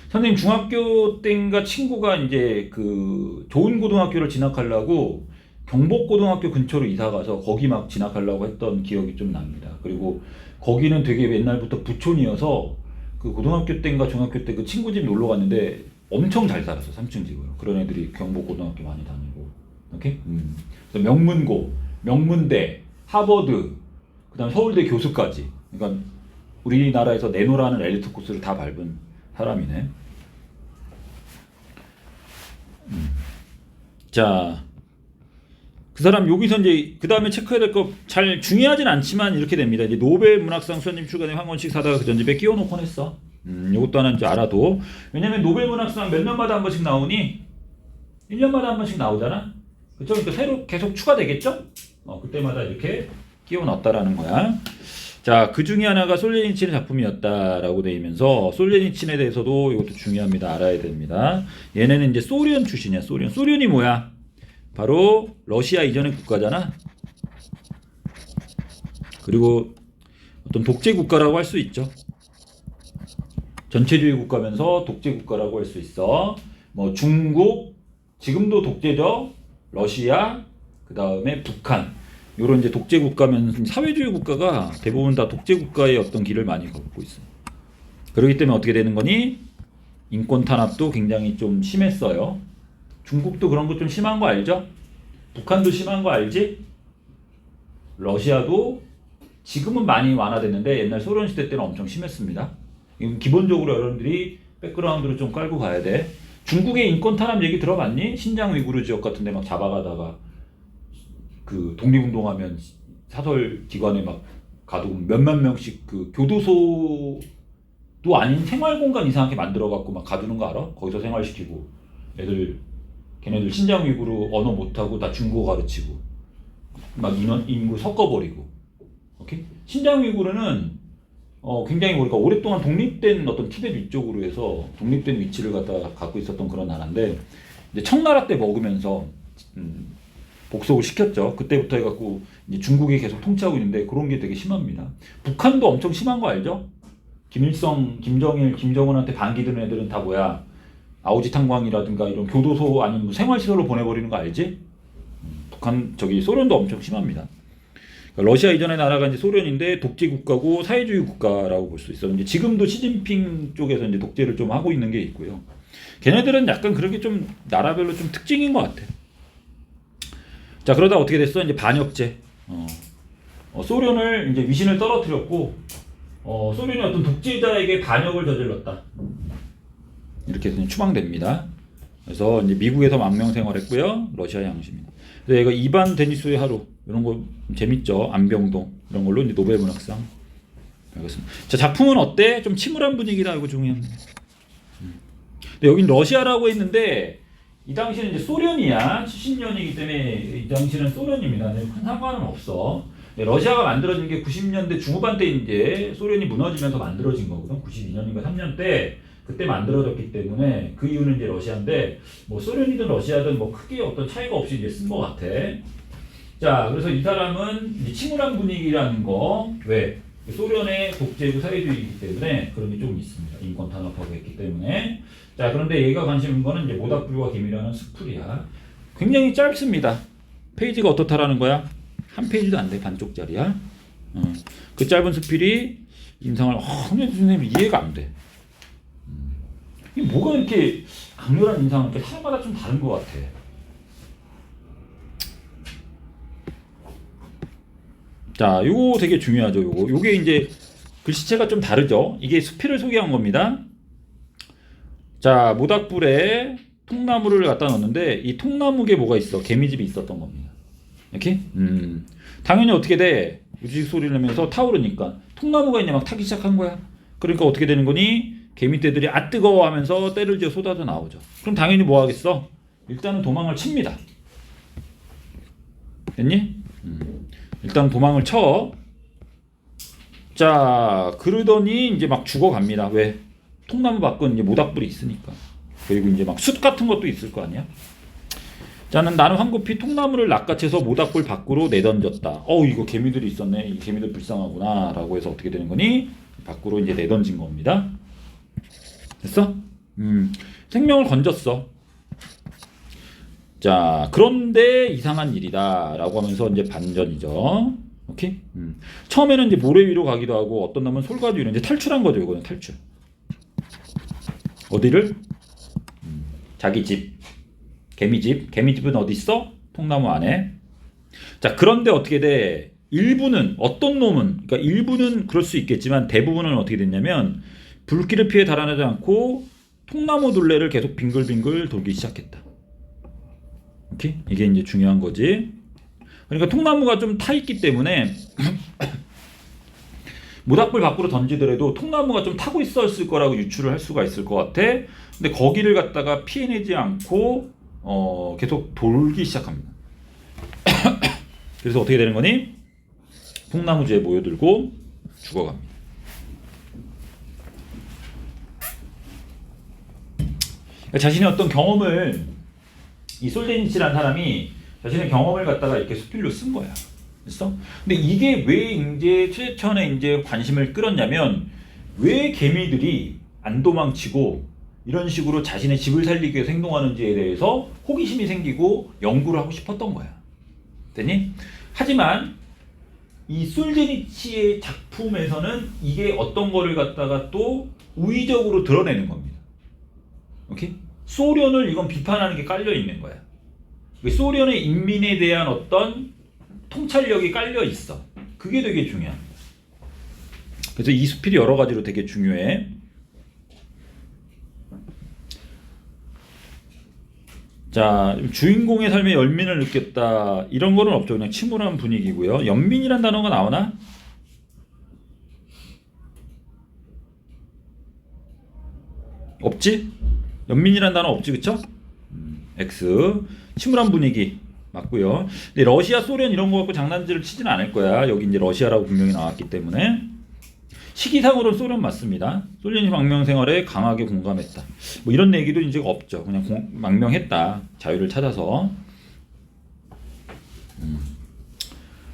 선생님 중학교 때인가 친구가 이제 그 좋은 고등학교를 진학하려고 경복고등학교 근처로 이사 가서 거기 막 진학하려고 했던 기억이 좀 납니다. 그리고 거기는 되게 옛날부터 부촌이어서 그 고등학교 때인가 중학교 때 그 친구 집 놀러 갔는데 엄청 잘 살았어. 3층 집으로. 그런 애들이 경복고등학교 많이 다니고. 오케이? 그래서 명문고, 명문대, 하버드, 그다음 서울대 교수까지. 그러니까 우리나라에서 내노라는 엘리트 코스를 다 밟은 사람이네. 자, 그 사람 여기서 이제 그 다음에 체크해야 될 거 잘 중요하진 않지만 이렇게 됩니다. 이제 노벨 문학상 수녀님 출간에 황원식 사다가 그 전집에 끼워놓곤 했어. 요것도 하나 이제 알아도. 왜냐면 노벨 문학상 몇 년마다 한 번씩 나오니 1년마다 한 번씩 나오잖아. 그쵸? 그러니까 새로 계속 추가되겠죠? 그때마다 이렇게 끼워놨다라는 거야. 자, 그 중에 하나가 솔제니친의 작품이었다라고 되어 있면서 솔제니친에 대해서도 이것도 중요합니다. 알아야 됩니다. 얘네는 이제 소련 출신이야. 소련. 소련이 뭐야? 바로 러시아 이전의 국가잖아. 그리고 어떤 독재 국가라고 할 수 있죠. 전체주의 국가면서 독재 국가라고 할 수 있어. 뭐 중국, 지금도 독재죠. 러시아, 그 다음에 북한. 요런 이제 독재 국가면 사회주의 국가가 대부분 다 독재 국가의 어떤 길을 많이 걷고 있어. 그렇기 때문에 어떻게 되는 거니? 인권 탄압도 굉장히 좀 심했어요. 중국도 그런 거 좀 심한 거 알죠? 북한도 심한 거 알지? 러시아도 지금은 많이 완화됐는데 옛날 소련 시대 때는 엄청 심했습니다. 이건 기본적으로 여러분들이 백그라운드를 좀 깔고 가야 돼. 중국의 인권 탄압 얘기 들어봤니? 신장 위구르 지역 같은 데 막 잡아가다가 그 독립운동하면 사설 기관에 막 가두고 몇만 명씩 그 교도소도 아닌 생활공간 이상하게 만들어갖고 막 가두는 거 알아? 거기서 생활시키고 애들 걔네들 신장 위구르 언어 못하고 다 중국어 가르치고 막 인구 섞어버리고. 오케이? 신장 위구르는 굉장히 우리가 오랫동안 독립된 어떤 티베트 위쪽으로 해서 독립된 위치를 갖고 있었던 그런 나라인데 이제 청나라 때 먹으면서 복속을 시켰죠. 그때부터 해갖고 이제 중국이 계속 통치하고 있는데 그런 게 되게 심합니다. 북한도 엄청 심한 거 알죠? 김일성, 김정일, 김정은한테 반기 드는 애들은 다 뭐야? 아오지 탄광이라든가 이런 교도소 아니면 생활시설로 보내버리는 거 알지? 북한 소련도 엄청 심합니다. 그러니까 러시아 이전의 나라가 이제 소련인데 독재 국가고 사회주의 국가라고 볼 수 있어. 이제 지금도 시진핑 쪽에서 이제 독재를 좀 하고 있는 게 있고요. 걔네들은 약간 그렇게 좀 나라별로 좀 특징인 것 같아. 자, 그러다 어떻게 됐어? 이제 반역죄. 소련을 이제 위신을 떨어뜨렸고, 소련이 어떤 독재자에게 반역을 저질렀다. 이렇게 해서 추방됩니다. 그래서 이제 미국에서 망명 생활했고요. 러시아에 양심입니다. 그래서 얘가 이반 데니소의 하루 이런 거 재밌죠. 안병동 이런 걸로 이제 노벨 문학상. 알겠습니다. 자, 작품은 어때? 좀 침울한 분위기다. 이거 중요합니다. 근데 여긴 러시아라고 했는데 이 당시는 이제 소련이야. 70년이기 때문에 이 당시는 소련입니다. 큰 상관은 없어. 러시아가 만들어진 게 90년대 중후반 때 이제 소련이 무너지면서 만들어진 거거든. 92년인가 3년 때 그때 만들어졌기 때문에 그 이유는 이제 러시아인데 뭐 소련이든 러시아든 뭐 크게 어떤 차이가 없이 이제 쓴 것 같아. 자, 그래서 이 사람은 이제 침울한 분위기라는 거 왜? 소련의 독재고 사회주의이기 때문에 그런 게 좀 있습니다. 인권 탄압하고 했기 때문에. 자, 그런데 얘가 관심 있는 거는 이제 모닥불과 김이라는 스플이야. 굉장히 짧습니다. 페이지가 어떻다라는 거야? 한 페이지도 안 돼. 반쪽짜리야. 그 짧은 스필이 인상을 선생님 이해가 안 돼. 이게 뭐가 이렇게 강렬한 인상은 이렇게 사람마다 좀 다른 것 같아. 자, 요거 되게 중요하죠. 요게 이제 글씨체가 좀 다르죠. 이게 수필을 소개한 겁니다. 자, 모닥불에 통나무를 갖다 넣었는데 이 통나무에 뭐가 있어? 개미집이 있었던 겁니다. 이렇게? 당연히 어떻게 돼? 우직 소리를 내면서 타오르니까 통나무가 이제 막 타기 시작한 거야. 그러니까 어떻게 되는 거니? 개미떼들이 아 뜨거워 하면서 때를 지어 쏟아져 나오죠. 그럼 당연히 뭐 하겠어? 일단은 도망을 칩니다. 됐니? 일단 도망을 쳐. 자, 그러더니 이제 막 죽어갑니다. 왜? 통나무 밖은 이제 모닥불이 있으니까. 그리고 이제 막 숯 같은 것도 있을 거 아니야? 자는 나는 황급히 통나무를 낚아채서 모닥불 밖으로 내던졌다. 이거 개미들이 있었네. 이 개미들 불쌍하구나. 라고 해서 어떻게 되는 거니? 밖으로 이제 내던진 겁니다. 됐어? 생명을 건졌어. 자, 그런데 이상한 일이다. 라고 하면서 이제 반전이죠. 오케이? 처음에는 이제 모래 위로 가기도 하고 어떤 놈은 솔가지 위로 이제 탈출한 거죠. 이거는 탈출. 어디를? 자기 집. 개미집. 개미집은 어디 있어? 통나무 안에. 자, 그런데 어떻게 돼? 일부는 어떤 놈은 그러니까 일부는 그럴 수 있겠지만 대부분은 어떻게 됐냐면 불길을 피해 달아나지 않고 통나무 둘레를 계속 빙글빙글 돌기 시작했다. 오케이? 이게 이제 중요한 거지. 그러니까 통나무가 좀 타 있기 때문에 모닥불 밖으로 던지더라도 통나무가 좀 타고 있었을 거라고 유추를 할 수가 있을 것 같아. 근데 거기를 갖다가 피해내지 않고 계속 돌기 시작합니다. 그래서 어떻게 되는 거니? 통나무주에 모여들고 죽어갑니다. 그러니까 자신의 어떤 경험을 이 솔제니치라는 사람이 자신의 경험을 갖다가 이렇게 수필로 쓴 거야. 됐어? 근데 이게 왜 이제 최재천의 이제 관심을 끌었냐면 왜 개미들이 안 도망치고 이런 식으로 자신의 집을 살리기 위해서 행동하는지에 대해서 호기심이 생기고 연구를 하고 싶었던 거야. 됐니? 하지만 이 솔제니치의 작품에서는 이게 어떤 거를 갖다가 또 우의적으로 드러내는 겁니다. 오케이? 소련을 이건 비판하는 게 깔려 있는 거야. 소련의 인민에 대한 어떤 통찰력이 깔려 있어. 그게 되게 중요합니다. 그래서 이 수필이 여러 가지로 되게 중요해. 자, 주인공의 삶에 연민을 느꼈다. 이런 거는 없죠. 그냥 침울한 분위기고요. 연민이란 단어가 나오나? 없지? 연민이란 단어 없지, 그쵸? X. 침울한 분위기 맞고요. 근데 러시아, 소련 이런 거 갖고 장난질을 치지는 않을 거야. 여기 이제 러시아라고 분명히 나왔기 때문에. 시기상으로는 소련 맞습니다. 소련이 망명 생활에 강하게 공감했다. 뭐 이런 얘기도 이제 없죠. 그냥 망명했다. 자유를 찾아서.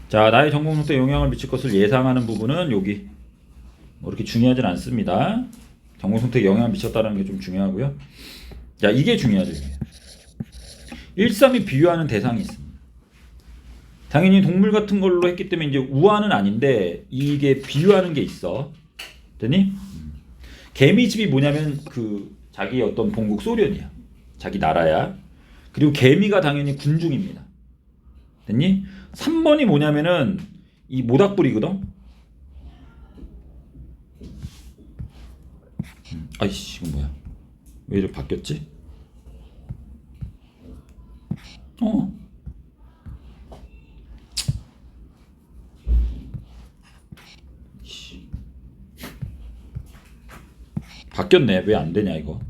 자, 나의 전공 상태에 영향을 미칠 것을 예상하는 부분은 여기 뭐 이렇게 중요하진 않습니다. 전공 상태에 영향을 미쳤다는 게 좀 중요하고요. 자, 이게 중요하죠. 1.3이 비유하는 대상이 있습니다. 당연히 동물 같은 걸로 했기 때문에 이제 우화는 아닌데 이게 비유하는 게 있어. 됐니? 개미집이 뭐냐면 그 자기 어떤 본국 소련이야. 자기 나라야. 그리고 개미가 당연히 군중입니다. 됐니? 3번이 뭐냐면은 이 모닥불이거든. 아이씨, 이건 뭐야? 왜 이렇게 바뀌었지? 바뀌었네. 왜 안 되냐 이거?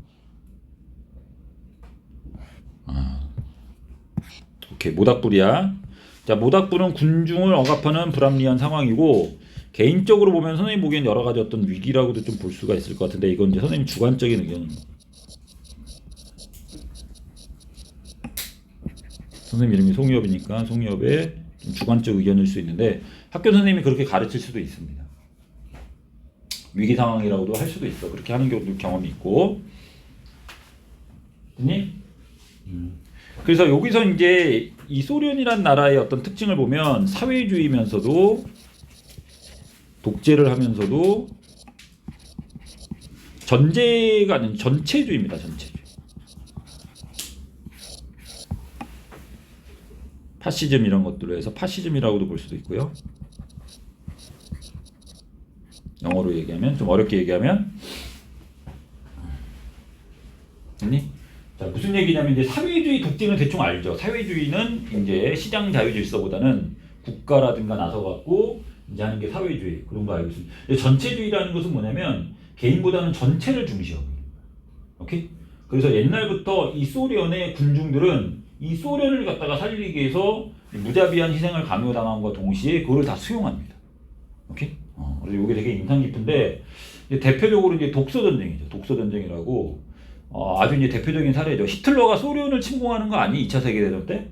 오케이, 모닥불이야. 자, 모닥불은 군중을 억압하는 불합리한 상황이고 개인적으로 보면 선생님 보기엔 여러 가지 어떤 위기라고도 좀 볼 수가 있을 것 같은데 이건 이제 선생님 주관적인 의견입니다. 선생님 이름이 송유엽이니까 송유엽의 주관적 의견일 수 있는데 학교 선생님이 그렇게 가르칠 수도 있습니다. 위기 상황이라고도 할 수도 있어. 그렇게 하는 경험이 있고. 됐니? 그래서 여기서 이제 이 소련이란 나라의 어떤 특징을 보면 사회주의면서도 독재를 하면서도 전제가 아닌 전체주의입니다. 전체주의. 파시즘 이런 것들로 해서 파시즘이라고도 볼 수도 있고요. 영어로 얘기하면 좀 어렵게 얘기하면 됐니? 자, 무슨 얘기냐면 이제 사회주의 독재는 대충 알죠. 사회주의는 이제 시장 자유 질서보다는 국가라든가 나서 갖고 이제 하는 게 사회주의 그런 거 알고 있습니다. 전체주의라는 것은 뭐냐면 개인보다는 전체를 중시하고. 오케이? 그래서 옛날부터 이 소련의 군중들은 이 소련을 갖다가 살리기 위해서 무자비한 희생을 강요당함과 동시에 그거를 다 수용합니다. 오케이? 그래서 이게 되게 인상 깊은데 이제 대표적으로 이제 독서 전쟁이죠. 독서 전쟁이라고 아주 이제 대표적인 사례죠. 히틀러가 소련을 침공하는 거 아니? 2차 세계대전 때?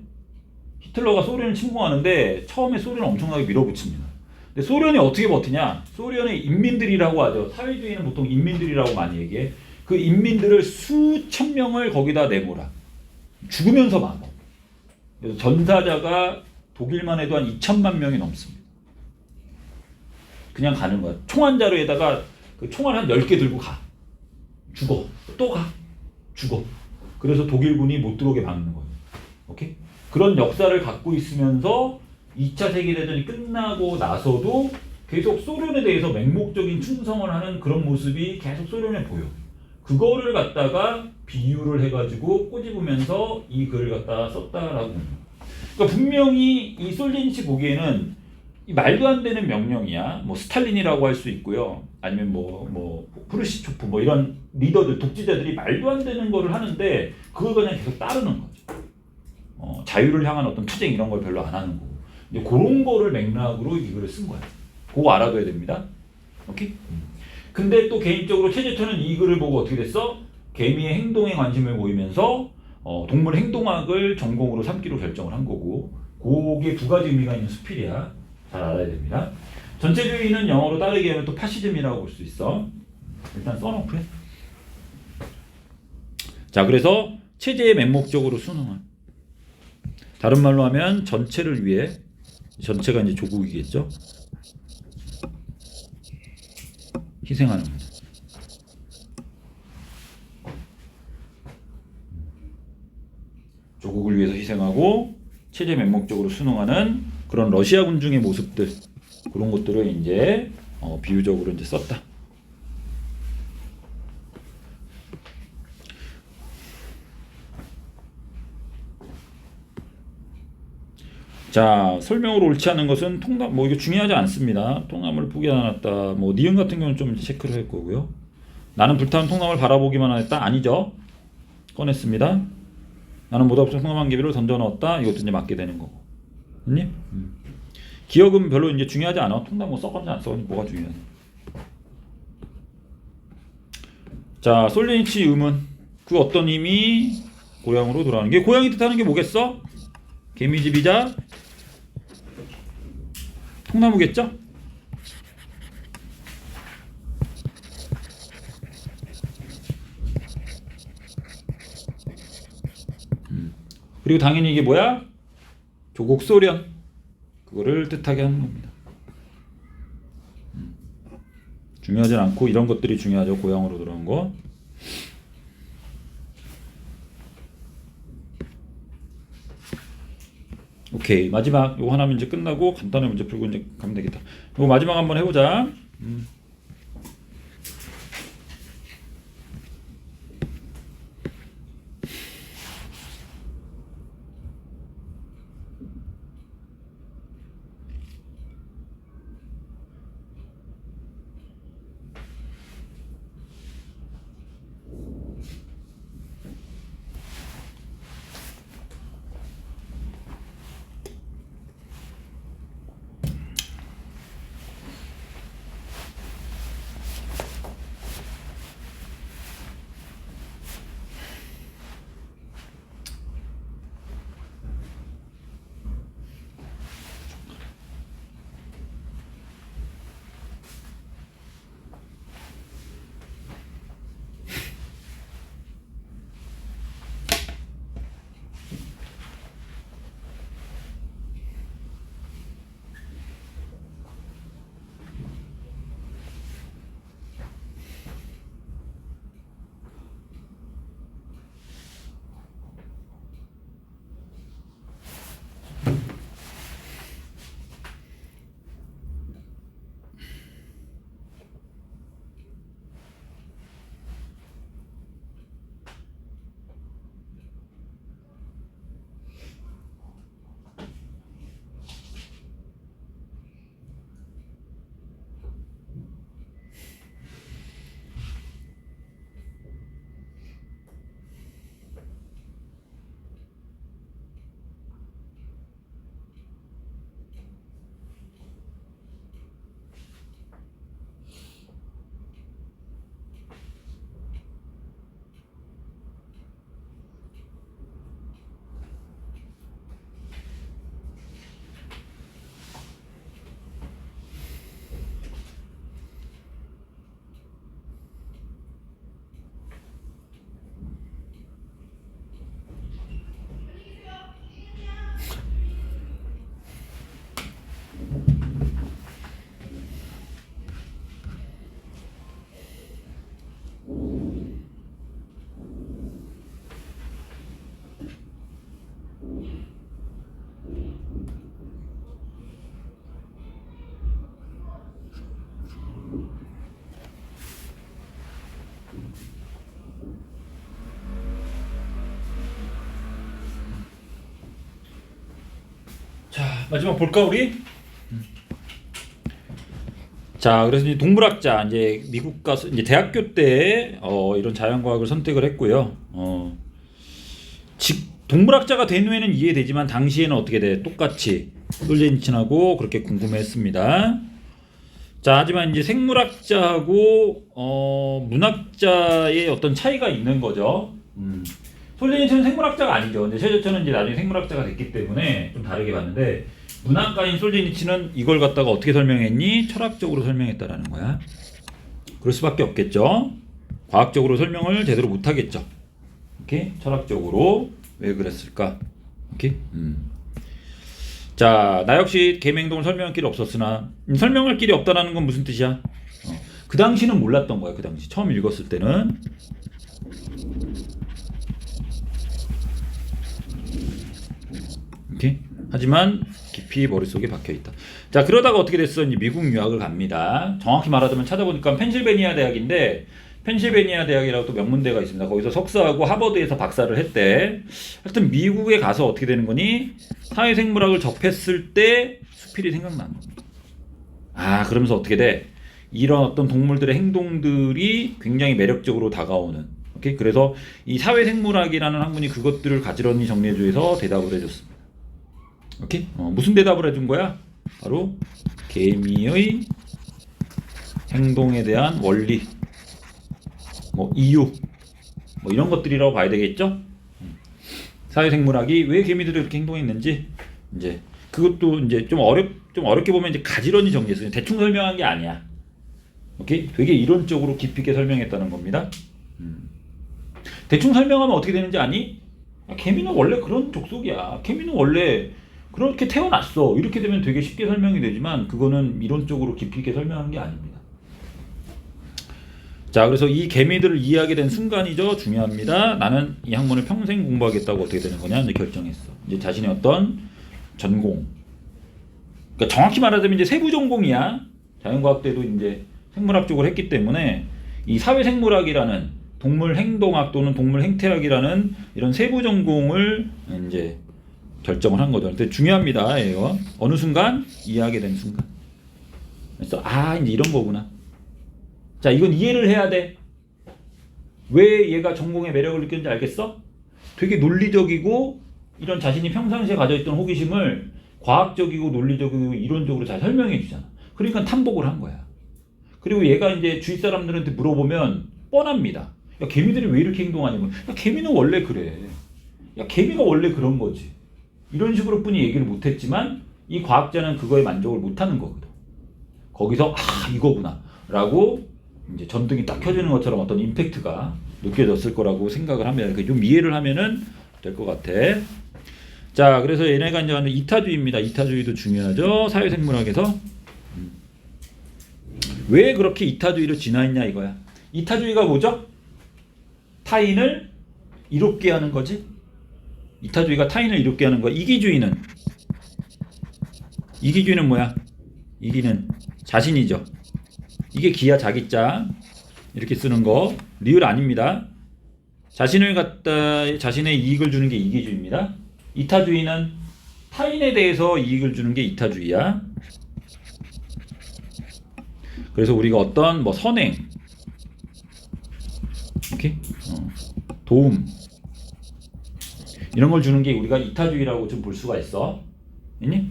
히틀러가 소련을 침공하는데 처음에 소련을 엄청나게 밀어붙입니다. 근데 소련이 어떻게 버티냐? 소련의 인민들이라고 하죠. 사회주의는 보통 인민들이라고 많이 얘기해. 그 인민들을 수천 명을 거기다 내몰아. 죽으면서 막어. 그래서 전사자가 독일만 해도 한 2천만 명이 넘습니다. 그냥 가는 거야. 총 한 자루에다가 그 총알 한 10개 들고 가. 죽어. 또 가. 죽어. 그래서 독일군이 못 들어오게 막는 거예요. 오케이? 그런 역사를 갖고 있으면서 2차 세계대전이 끝나고 나서도 계속 소련에 대해서 맹목적인 충성을 하는 그런 모습이 계속 소련에 보여. 그거를 갖다가 비유를 해가지고 꼬집으면서 이 글을 갖다가 썼다라고. 그러니까 분명히 이 솔제니치 보기에는 이 말도 안 되는 명령이야. 뭐 스탈린이라고 할 수 있고요. 아니면 뭐 프루시초프 뭐 이런 리더들, 독재자들이 말도 안 되는 거를 하는데 그걸 그냥 계속 따르는 거죠. 자유를 향한 어떤 투쟁 이런 걸 별로 안 하는 거고. 이제 그런 거를 맥락으로 이 글을 쓴 거야. 그거 알아둬야 됩니다. 오케이? 근데 또 개인적으로 최재천은 이 글을 보고 어떻게 됐어? 개미의 행동에 관심을 보이면서 동물 행동학을 전공으로 삼기로 결정을 한 거고, 그게 두 가지 의미가 있는 수필이야. 잘 알아야 됩니다. 전체주의는 영어로 따르게 하면 또 파시즘이라고 볼 수 있어. 일단 써놓고 해. 자, 그래서 체제의 맹목적으로 순응한. 다른 말로 하면 전체를 위해, 전체가 이제 조국이겠죠. 희생하는 거죠. 조국을 위해서 희생하고 체제 맹목적으로 순응하는 그런 러시아 군중의 모습들, 그런 것들을 이제 비유적으로 이제 썼다. 자, 설명으로 옳지 않은 것은 통남, 뭐 이거 중요하지 않습니다. 통나무를 포기 안 했다. 뭐 니은 같은 경우는 좀 체크를 할 거고요. 나는 불타는 통나무를 바라보기만 했다. 아니죠. 꺼냈습니다. 나는 모두 없어 통나무 한 개비를 던져 넣었다. 이것도 이제 맞게 되는 거고. 님? 기억은 별로 이제 중요하지 않아. 통나무 썩었는지 안 썩었는지 뭐가 중요해. 자, 솔제니치 의문. 그 어떤 힘이 고향으로 돌아오는 게, 고향이 뜻하는 게 뭐겠어? 개미집이자 통나무겠죠? 그리고 당연히 이게 뭐야? 조국 소련, 그거를 뜻하게 하는 겁니다. 중요하진 않고 이런 것들이 중요하죠. 고향으로 돌아온 거. 오케이, 마지막 요거 하나면 이제 끝나고 간단한 문제 풀고 이제 가면 되겠다. 요거 마지막 한번 해보자. 마지막 볼까 우리? 자, 그래서 이제 동물학자 이제 미국 가서 이제 대학교 때 이런 자연과학을 선택을 했고요. 동물학자가 된 후에는 이해되지만 당시에는 어떻게 돼? 똑같이 솔제니친하고 그렇게 궁금해했습니다. 자, 하지만 이제 생물학자하고 문학자의 어떤 차이가 있는 거죠. 솔제니친은 생물학자가 아니죠. 근데 최저천은 이제 나중에 생물학자가 됐기 때문에 좀 다르게 봤는데 문학가인 솔제니친은 이걸 갖다가 어떻게 설명했니? 철학적으로 설명했다라는 거야. 그럴 수밖에 없겠죠. 과학적으로 설명을 제대로 못하겠죠. 오케이? 철학적으로 왜 그랬을까? 오케이? 자, 나 역시 개미 행동을 설명할 길이 없었으나 설명할 길이 없다라는 건 무슨 뜻이야? 그 당시는 몰랐던 거야. 그 당시 처음 읽었을 때는. 오케이? 하지만 깊이 머릿속에 박혀있다. 자, 그러다가 어떻게 됐어? 이제 미국 유학을 갑니다. 정확히 말하자면 찾아보니까 펜실베니아 대학인데 펜실베니아 대학이라고 또 명문대가 있습니다. 거기서 석사하고 하버드에서 박사를 했대. 하여튼 미국에 가서 어떻게 되는 거니? 사회생물학을 접했을 때 수필이 생각나는 겁니다. 그러면서 어떻게 돼? 이런 어떤 동물들의 행동들이 굉장히 매력적으로 다가오는. 오케이? 그래서 이 사회생물학이라는 학문이 그것들을 가지런히 정리해줘서 대답을 해줬습니다. 오케이? 무슨 대답을 해준 거야? 바로 개미의 행동에 대한 원리, 이유, 이런 것들이라고 봐야 되겠죠? 사회생물학이 왜 개미들이 그렇게 행동했는지 이제 그것도 이제 좀 어렵게 보면 이제 가지런히 정리했어요. 대충 설명한 게 아니야. 오케이? 되게 이론적으로 깊이 있게 설명했다는 겁니다. 대충 설명하면 어떻게 되는지 아니? 개미는 원래 그런 족속이야. 개미는 원래 그렇게 태어났어. 이렇게 되면 되게 쉽게 설명이 되지만 그거는 이론적으로 깊이 있게 설명한 게 아닙니다. 자, 그래서 이 개미들을 이해하게 된 순간이죠. 중요합니다. 나는 이 학문을 평생 공부하겠다고 어떻게 되는 거냐 이제 결정했어. 이제 자신의 어떤 전공. 그러니까 정확히 말하자면 이제 세부 전공이야. 자연과학 때도 이제 생물학 쪽을 했기 때문에 이 사회생물학이라는 동물 행동학 또는 동물 행태학이라는 이런 세부 전공을 이제 결정을 한 거죠. 근데 중요합니다. 이거 어느 순간 이해하게 된 순간. 그래서 이제 이런 거구나. 자, 이건 이해를 해야 돼. 왜 얘가 전공의 매력을 느꼈는지 알겠어? 되게 논리적이고 이런 자신이 평상시에 가져있던 호기심을 과학적이고 논리적이고 이론적으로 잘 설명해 주잖아. 그러니까 탐복을 한 거야. 그리고 얘가 이제 주위 사람들한테 물어보면 뻔합니다. 야, 개미들이 왜 이렇게 행동하냐면, 야, 개미는 원래 그래. 야, 개미가 원래 그런 거지. 이런 식으로 뿐이 얘기를 못했지만 이 과학자는 그거에 만족을 못하는 거거든. 거기서 이거구나 라고 이제 전등이 딱 켜지는 것처럼 어떤 임팩트가 느껴졌을 거라고 생각을 하면 좀 이해를 하면은 될 것 같아. 자, 그래서 얘네가 이제 하는 이타주의입니다. 이타주의도 중요하죠. 사회생물학에서 왜 그렇게 이타주의로 진화했냐 이거야. 이타주의가 뭐죠? 타인을 이롭게 하는 거지. 이타주의가 타인을 이롭게 하는 거야. 이기주의는 뭐야? 이기는 자신이죠. 이게 기야 자기자 이렇게 쓰는 거 리을 아닙니다. 자신을 갖다 자신의 이익을 주는 게 이기주의입니다. 이타주의는 타인에 대해서 이익을 주는 게 이타주의야. 그래서 우리가 어떤 선행, 오케이? 도움 이런 걸 주는 게 우리가 이타주의라고 좀 볼 수가 있어. 있니?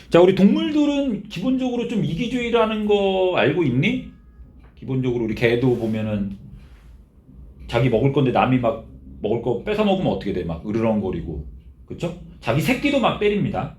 자, 우리 동물들은 기본적으로 좀 이기주의라는 거 알고 있니? 기본적으로 우리 개도 보면은 자기 먹을 건데 남이 막 먹을 거 뺏어 먹으면 어떻게 돼? 막 으르렁거리고, 그렇죠? 자기 새끼도 막 때립니다.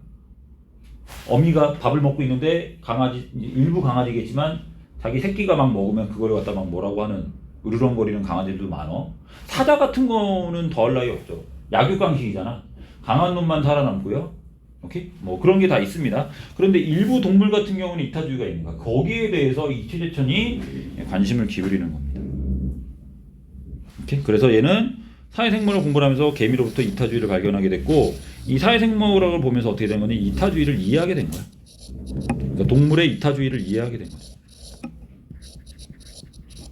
어미가 밥을 먹고 있는데 강아지, 일부 강아지겠지만 자기 새끼가 막 먹으면 그걸 갖다 막 뭐라고 하는 으르렁거리는 강아지들도 많어. 사자 같은 거는 더할 나위 없죠. 약육강식이잖아. 강한 놈만 살아남고요. 오케이? 그런 게 다 있습니다. 그런데 일부 동물 같은 경우는 이타주의가 있는 거야. 거기에 대해서 이 최재천이 관심을 기울이는 겁니다. 오케이? 그래서 얘는 사회생물을 공부를 하면서 개미로부터 이타주의를 발견하게 됐고, 이 사회생물학을 보면서 어떻게 된 거니? 이타주의를 이해하게 된 거야. 그러니까 동물의 이타주의를 이해하게 된 거야.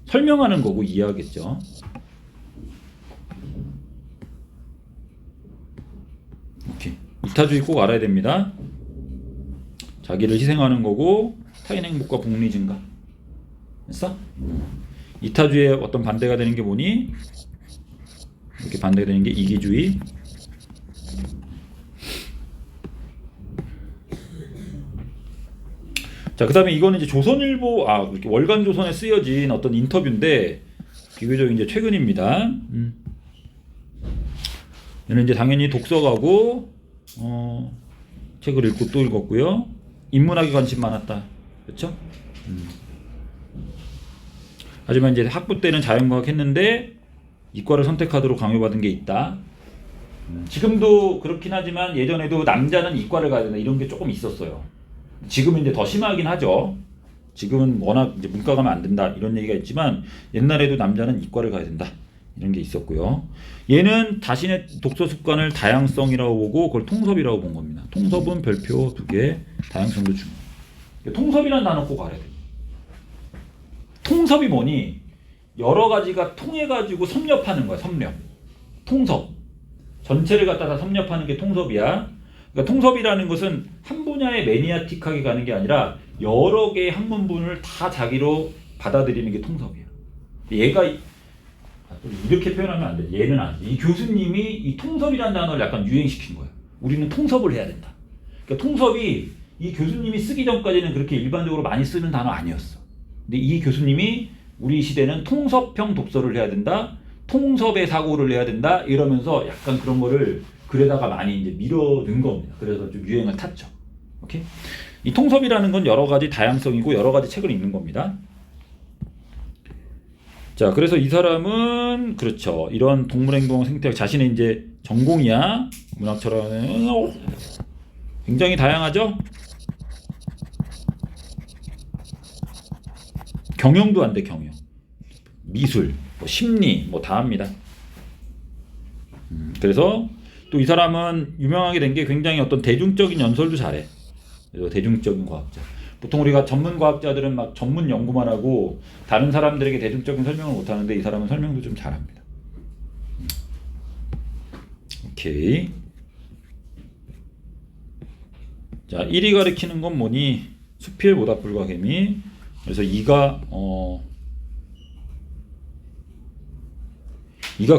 설명하는 거고 이해하겠죠. 이타주의 꼭 알아야 됩니다. 자기를 희생하는 거고 타인 행복과 복리 증가. 됐어? 이타주의의 어떤 반대가 되는 게 뭐니? 이렇게 반대가 되는 게 이기주의. 자, 그 다음에 이거는 이제 조선일보, 이렇게 월간조선에 쓰여진 어떤 인터뷰인데, 비교적 이제 최근입니다. 얘는 이제 당연히 독서가고, 책을 읽고 또 읽었고요. 인문학에 관심 많았다. 그렇죠? 하지만 이제 학부 때는 자연과학 했는데, 이과를 선택하도록 강요받은 게 있다. 지금도 그렇긴 하지만 예전에도 남자는 이과를 가야 된다 이런 게 조금 있었어요. 지금은 이제 더 심하긴 하죠. 지금은 워낙 이제 문과 가면 안 된다 이런 얘기가 있지만 옛날에도 남자는 이과를 가야 된다 이런 게 있었고요. 얘는 자신의 독서 습관을 다양성이라고 보고 그걸 통섭이라고 본 겁니다. 통섭은 별표 2개, 다양성도 중요해요. 통섭이라는 단어 꼭 알아야 돼요. 통섭이 뭐니? 여러 가지가 통해가지고 섭렵하는 거야. 섭렵. 통섭. 전체를 갖다가 섭렵하는 게 통섭이야. 그러니까 통섭이라는 것은 한 분야에 매니아틱하게 가는 게 아니라 여러 개의 학문분을 다 자기로 받아들이는 게 통섭이야. 얘가 이렇게 표현하면 안 돼. 얘는 아니지. 이 교수님이 이 통섭이라는 단어를 약간 유행시킨 거야. 우리는 통섭을 해야 된다. 그러니까 통섭이 이 교수님이 쓰기 전까지는 그렇게 일반적으로 많이 쓰는 단어 아니었어. 근데 이 교수님이 우리 시대는 통섭형 독서를 해야 된다. 통섭의 사고를 해야 된다. 이러면서 약간 그런 거를 글에다가 많이 이제 밀어넣은 겁니다. 그래서 좀 유행을 탔죠. 오케이? 이 통섭이라는 건 여러 가지 다양성이고 여러 가지 책을 읽는 겁니다. 자, 그래서 이 사람은 그렇죠. 이런 동물행동 생태학 자신의 이제 전공이야. 문학처럼 굉장히 다양하죠. 경영도 안 돼, 경영. 미술, 뭐 심리, 뭐 다 합니다. 그래서 또 이 사람은 유명하게 된 게 굉장히 어떤 대중적인 연설도 잘해. 그래서 대중적인 과학자. 보통 우리가 전문 과학자들은 막 전문 연구만 하고 다른 사람들에게 대중적인 설명을 못 하는데 이 사람은 설명도 좀 잘합니다. 오케이. 자, 1이 가리키는 건 뭐니? 수필, 모닥불과 개미. 그래서 2가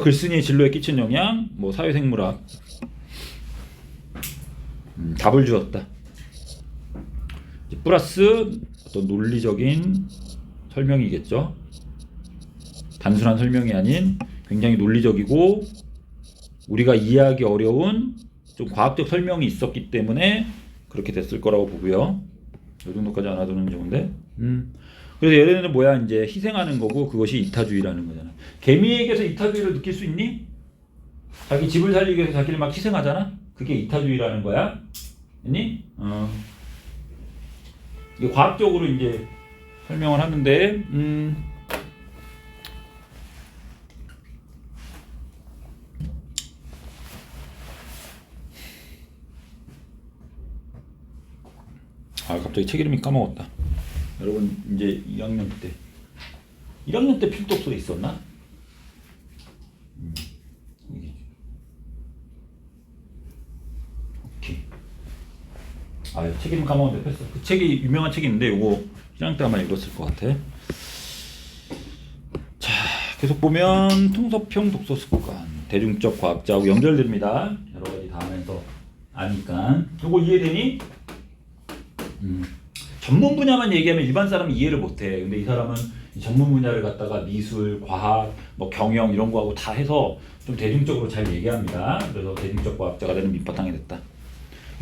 글쓴이의 진로에 끼친 영향, 뭐 사회생물학. 답을 주었다. 플러스 어떤 논리적인 설명이겠죠. 단순한 설명이 아닌 굉장히 논리적이고 우리가 이해하기 어려운 좀 과학적 설명이 있었기 때문에 그렇게 됐을 거라고 보고요. 이 정도까지 알아두는 좋은데. 그래서 얘네는 뭐야? 이제 희생하는 거고 그것이 이타주의라는 거잖아. 개미에게서 이타주의를 느낄 수 있니? 자기 집을 살리기 위해서 자기를 막 희생하잖아. 그게 이타주의라는 거야. 있니? 이게 과학적으로 이제 설명을 하는데, 갑자기 책 이름이 까먹었다. 여러분 이제 1학년 때 필독서 있었나? 오케이. 책 이름 까먹었는데 뺐어. 그 책이 유명한 책이 있는데 요거 1학년 때 아마 읽었을 것 같아. 자, 계속 보면 통섭형 독서 습관, 대중적 과학자하고 연결됩니다. 여러 가지 다 하면서 아니까. 요거 이해되니? 전문 분야만 얘기하면 일반 사람은 이해를 못해. 근데 이 사람은 전문 분야를 갖다가 미술, 과학, 뭐 경영 이런 거하고 다 해서 좀 대중적으로 잘 얘기합니다. 그래서 대중적 과학자가 되는 밑바탕이 됐다.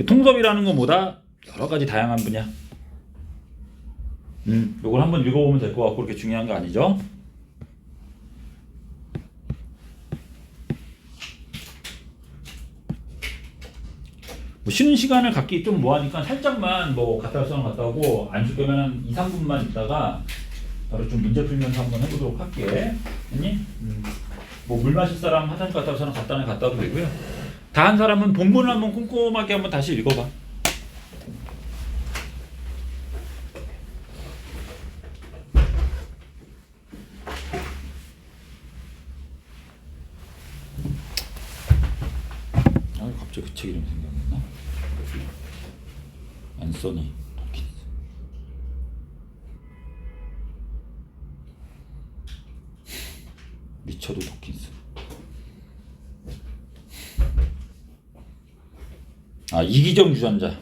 통섭이라는 건 뭐다? 여러 가지 다양한 분야. 요걸 한번 읽어보면 될 것 같고 그렇게 중요한 거 아니죠? 뭐 쉬는 시간을 갖기 좀 뭐하니까 살짝만 뭐 갔다 올 사람 갔다 오고 안 줄 거면 한 2, 3분만 있다가 바로 좀 문제 풀면서 한번 해보도록 할게. 아니? 뭐 물 마실 사람, 화장실 갔다 올 사람 갔다 와도 되고요. 다 한 사람은 본문을 한번 꼼꼼하게 한번 다시 읽어봐. 갑자기 그 책 이름이 생각났나? 앤서니 도킨스. 리처드 도킨스. 아, 이기정 주전자.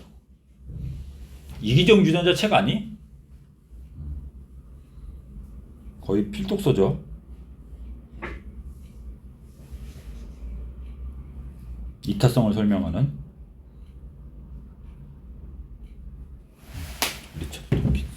이기정 주전자 책 아니? 거의 필독서죠. 이타성을 설명하는 리처드 도킨스.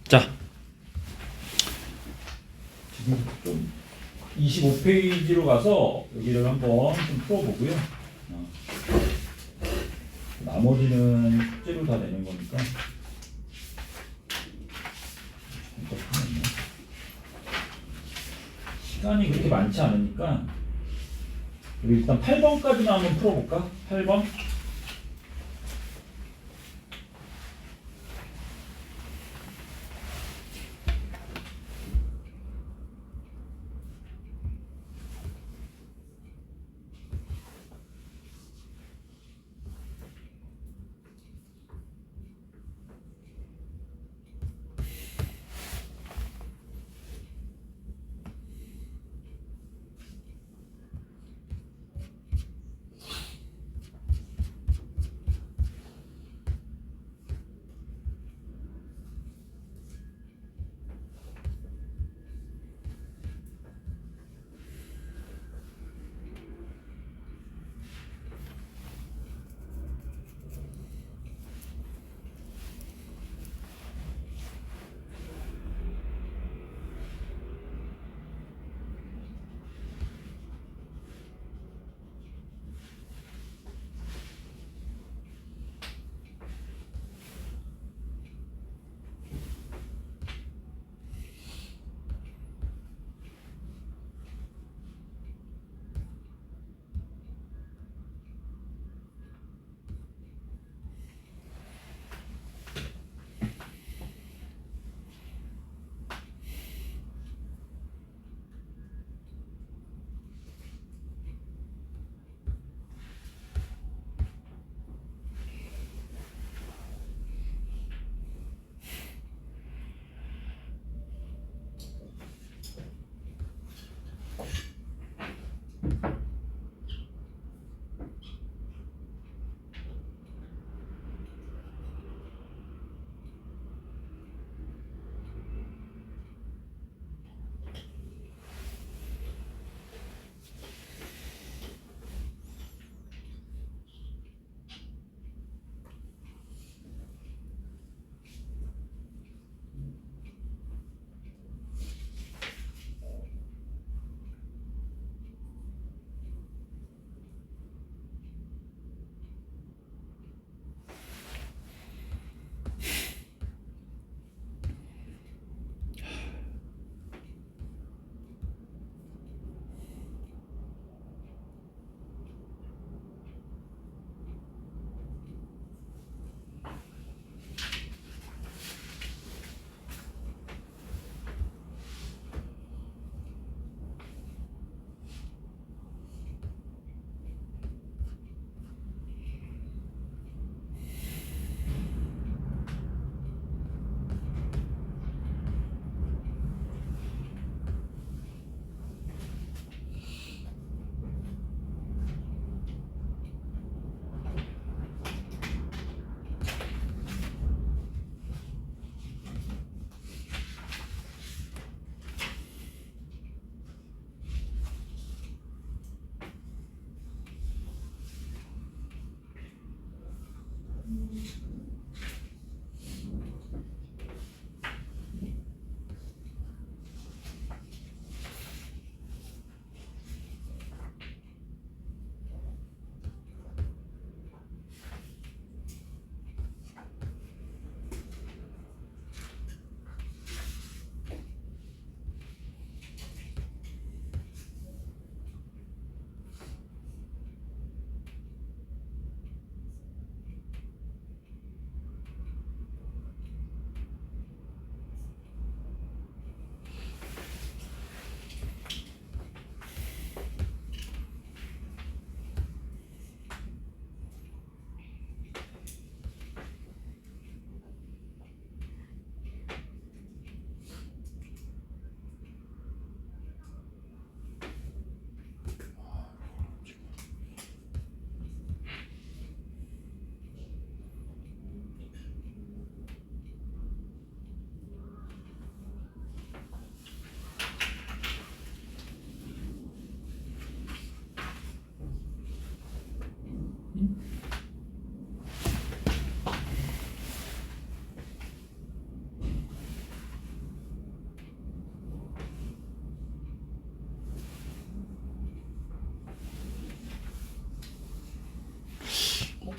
자, 지금 좀 25페이지로 가서 여기를 한번 좀 풀어보고요. 나머지는 숙제로 다 내는 거니까. 시간이 그렇게 많지 않으니까 우리 일단 8번까지만 한번 풀어볼까? 8번.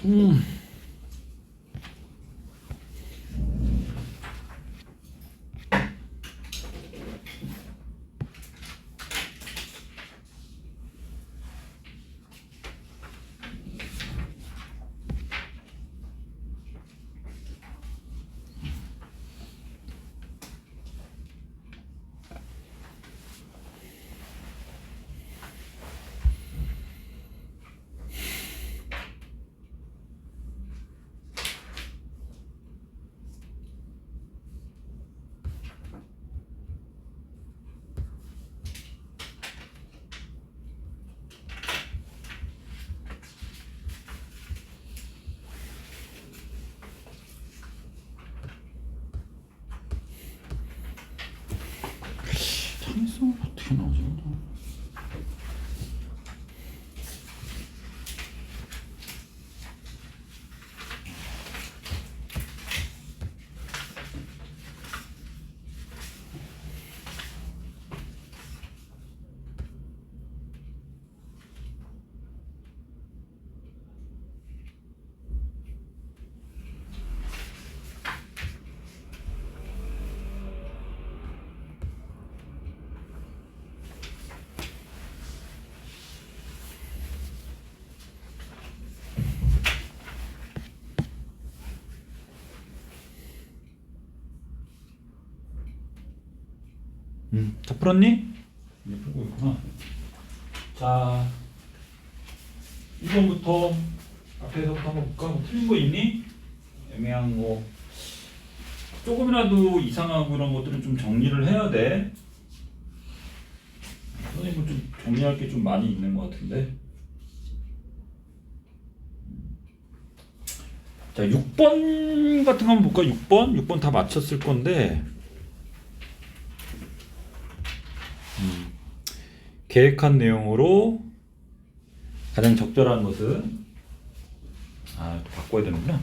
음. 창의성은 어떻게 나오지? 다 풀었니? 네, 풀고 있구나. 자, 2번부터 앞에서부터 한번 볼까? 뭐 틀린 거 있니? 애매한 거. 조금이라도 이상하고 이런 것들은 좀 정리를 해야 돼. 선생님은 좀 정리할 게 좀 많이 있는 것 같은데. 자, 6번 같은 거 한번 볼까? 6번? 6번 다 맞췄을 건데. 계획한 내용으로 가장 적절한 것은 또 바꿔야 되는구나.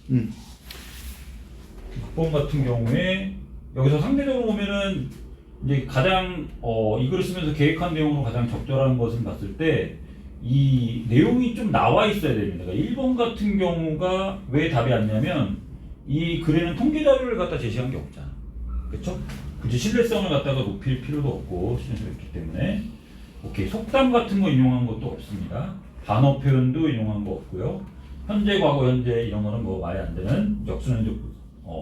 음. 6번 같은 경우에 여기서 상대적으로 보면은 이제 가장 이 글을 쓰면서 계획한 내용으로 가장 적절한 것을 봤을 때 이 내용이 좀 나와 있어야 됩니다. 그러니까 1번 같은 경우가 왜 답이 안 나냐면 이 글에는 통계 자료를 갖다 제시한 게 없잖아. 그렇죠? 굳이 신뢰성을 갖다가 높일 필요도 없고 신뢰성이 있기 때문에 오케이. 속담 같은 거 인용한 것도 없습니다. 반어 표현도 인용한 거 없고요. 현재, 과거, 현재 이런 거는 뭐 말이 안 되는 역순현재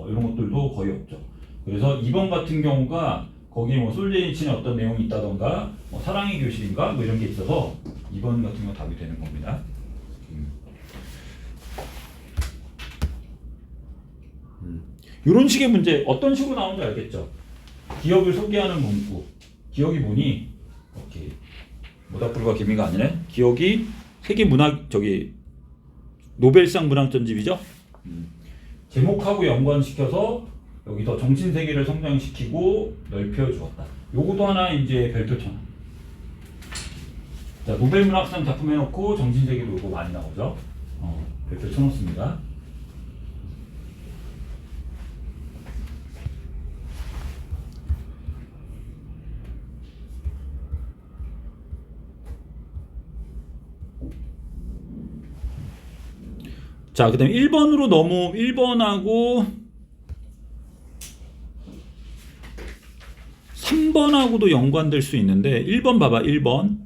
이런 것들도 거의 없죠. 그래서 2번 같은 경우가 거기에 뭐 솔제니친의 어떤 내용이 있다던가 뭐 사랑의 교실인가 뭐 이런 게 있어서 2번 같은 거 답이 되는 겁니다. 이런 식의 문제 어떤 식으로 나오는지 알겠죠? 기억을 소개하는 문구. 기억이 뭐니? 오케이. 모닥불과 개미가 아니네. 기억이 세계 문학 노벨상 문학 전집이죠. 제목하고 연관시켜서 여기서 정신 세계를 성장시키고 넓혀 주었다. 요것도 하나 이제 별표 천. 자, 노벨 문학상 작품 해놓고 정신 세계도 요거 많이 나오죠. 별표 쳐놓습니다. 자, 그 다음에 1번으로 1번하고 3번하고도 연관될 수 있는데 1번 봐봐. 1번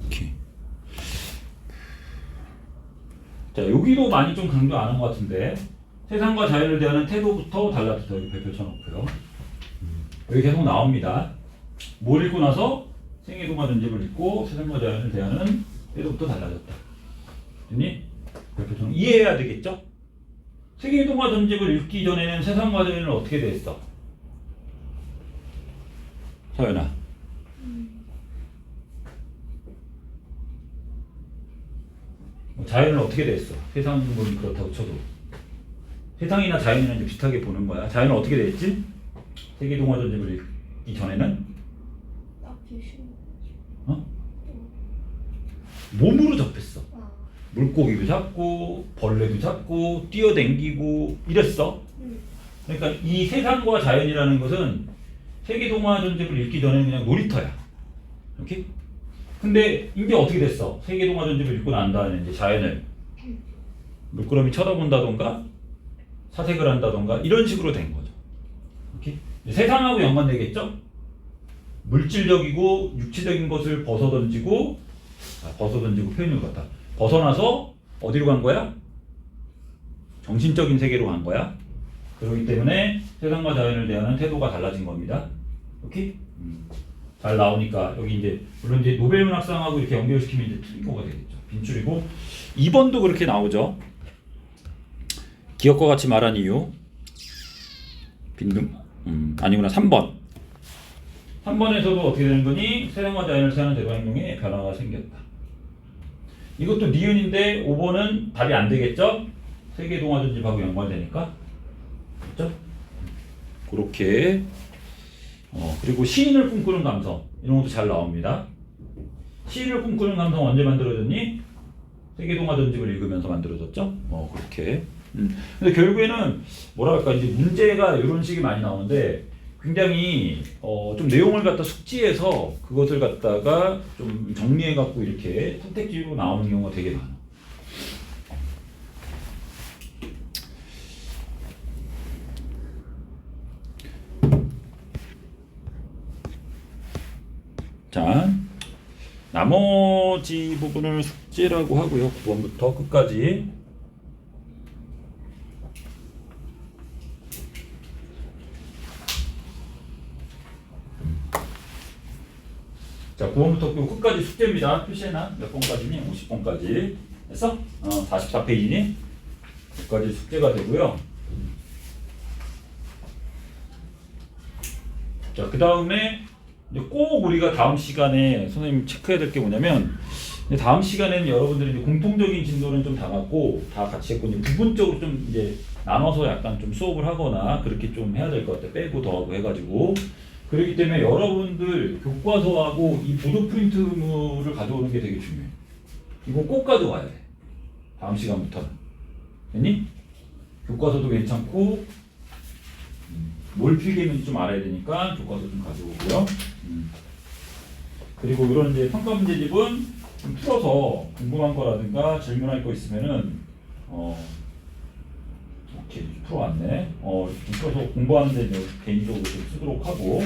오케이. 자, 여기도 많이 좀 강조 안 한 것 같은데 세상과 자연을 대하는 태도부터 달라졌다. 여기 별표 쳐놓고요. 여기 계속 나옵니다. 뭘 읽고 나서 생애동화 전집을 읽고 세상과 자연을 대하는 태도부터 달라졌다. 됐니? 별표 쳐놓고 이해해야 되겠죠? 세계동화 전집을 읽기 전에는 세상과 자연을 어떻게 대했어? 서연아. 자연을 어떻게 대했어? 세상은 그렇다고 쳐도. 세상이나 자연이나 이제 비슷하게 보는 거야. 자연은 어떻게 돼 있지? 세계동화 전집을 읽기 전에는 딱히 싫어. 어? 몸으로 접했어. 아. 물고기도 잡고 벌레도 잡고 뛰어댕기고 이랬어. 그러니까 이 세상과 자연이라는 것은 세계동화 전집을 읽기 전에는 그냥 놀이터야. 오케이? 근데 이제 어떻게 됐어? 세계동화 전집을 읽고 난 다음에 이제 자연을 물끄러미 쳐다본다던가 사색을 한다던가 이런 식으로 된 거죠. 오케이? 세상하고 연관되겠죠? 물질적이고 육체적인 것을 벗어던지고 표현을 갖다 벗어나서 어디로 간 거야? 정신적인 세계로 간 거야. 그렇기 때문에 세상과 자연을 대하는 태도가 달라진 겁니다. 오케이? 잘 나오니까 여기 이제 물론 이제 노벨문학상하고 이렇게 연결시키면 이제 틀린 거가 되겠죠. 빈출이고 2번도 그렇게 나오죠. 기억과 같이 말한 이유. 빈금 아니구나 3번. 3번에서도 어떻게 되는 거니? 세상과 자연을 사는 대화 행동에 변화가 생겼다. 이것도 니은인데 5번은 답이 안 되겠죠? 세계동화 전집하고 연관되니까. 그렇죠? 그렇게 그리고 시인을 꿈꾸는 감성 이런 것도 잘 나옵니다. 시인을 꿈꾸는 감성 언제 만들어졌니? 세계동화 전집을 읽으면서 만들어졌죠? 그렇게. 근데 결국에는 뭐라 할까 이제 문제가 이런 식이 많이 나오는데 굉장히 좀 내용을 갖다 숙지해서 그것을 갖다가 좀 정리해 갖고 이렇게 선택지로 나오는 경우가 되게 많아. 자, 나머지 부분을 숙제라고 하고요. 9번부터 끝까지. 자, 9번부터 끝까지 숙제입니다. 표시해놔. 몇 번까지니? 50번까지. 됐어? 44페이지니? 여기까지 숙제가 되고요. 자, 그 다음에 꼭 우리가 다음 시간에 선생님 체크해야 될 게 뭐냐면 다음 시간에는 여러분들이 이제 공통적인 진도는 좀 담았고 다 같이 했고 이제 부분적으로 좀 이제 나눠서 약간 좀 수업을 하거나 그렇게 좀 해야 될 것 같아. 빼고 더하고 해가지고. 그렇기 때문에 여러분들 교과서하고 이 보도 프린트물을 가져오는 게 되게 중요해. 이거 꼭 가져와야 돼. 다음 시간부터는. 됐니? 교과서도 괜찮고 뭘 필기했는지 좀 알아야 되니까 교과서 좀 가져오고요. 그리고 이런 이제 평가 문제집은 좀 풀어서 궁금한 거라든가 질문할 거 있으면은 이렇게 풀어왔네. 좀 풀어서 공부하는데 개인적으로 좀 쓰도록 하고.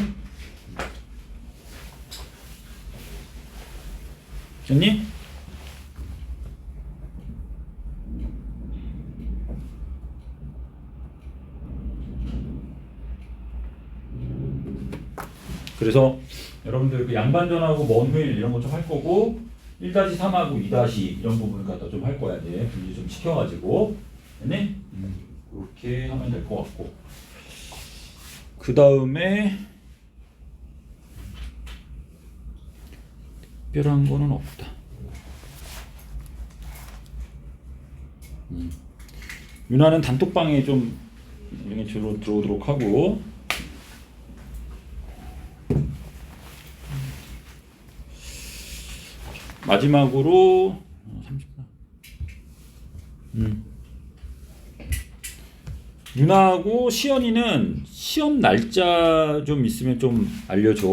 됐니? 그래서 여러분들 그 양반전하고 먼 후일 이런 거 좀 할 거고 1-3하고 2- 이런 부분을 갖다 좀 할 거야 돼. 분리 좀 시켜가지고. 됐니? 그렇게 하면 될 것 같고. 그 다음에 특별한 거는 없다. 유나는 단톡방에 좀 이렇게 들어오도록 하고. 마지막으로 30분. 유나하고 시연이는 시험 날짜 좀 있으면 좀 알려줘.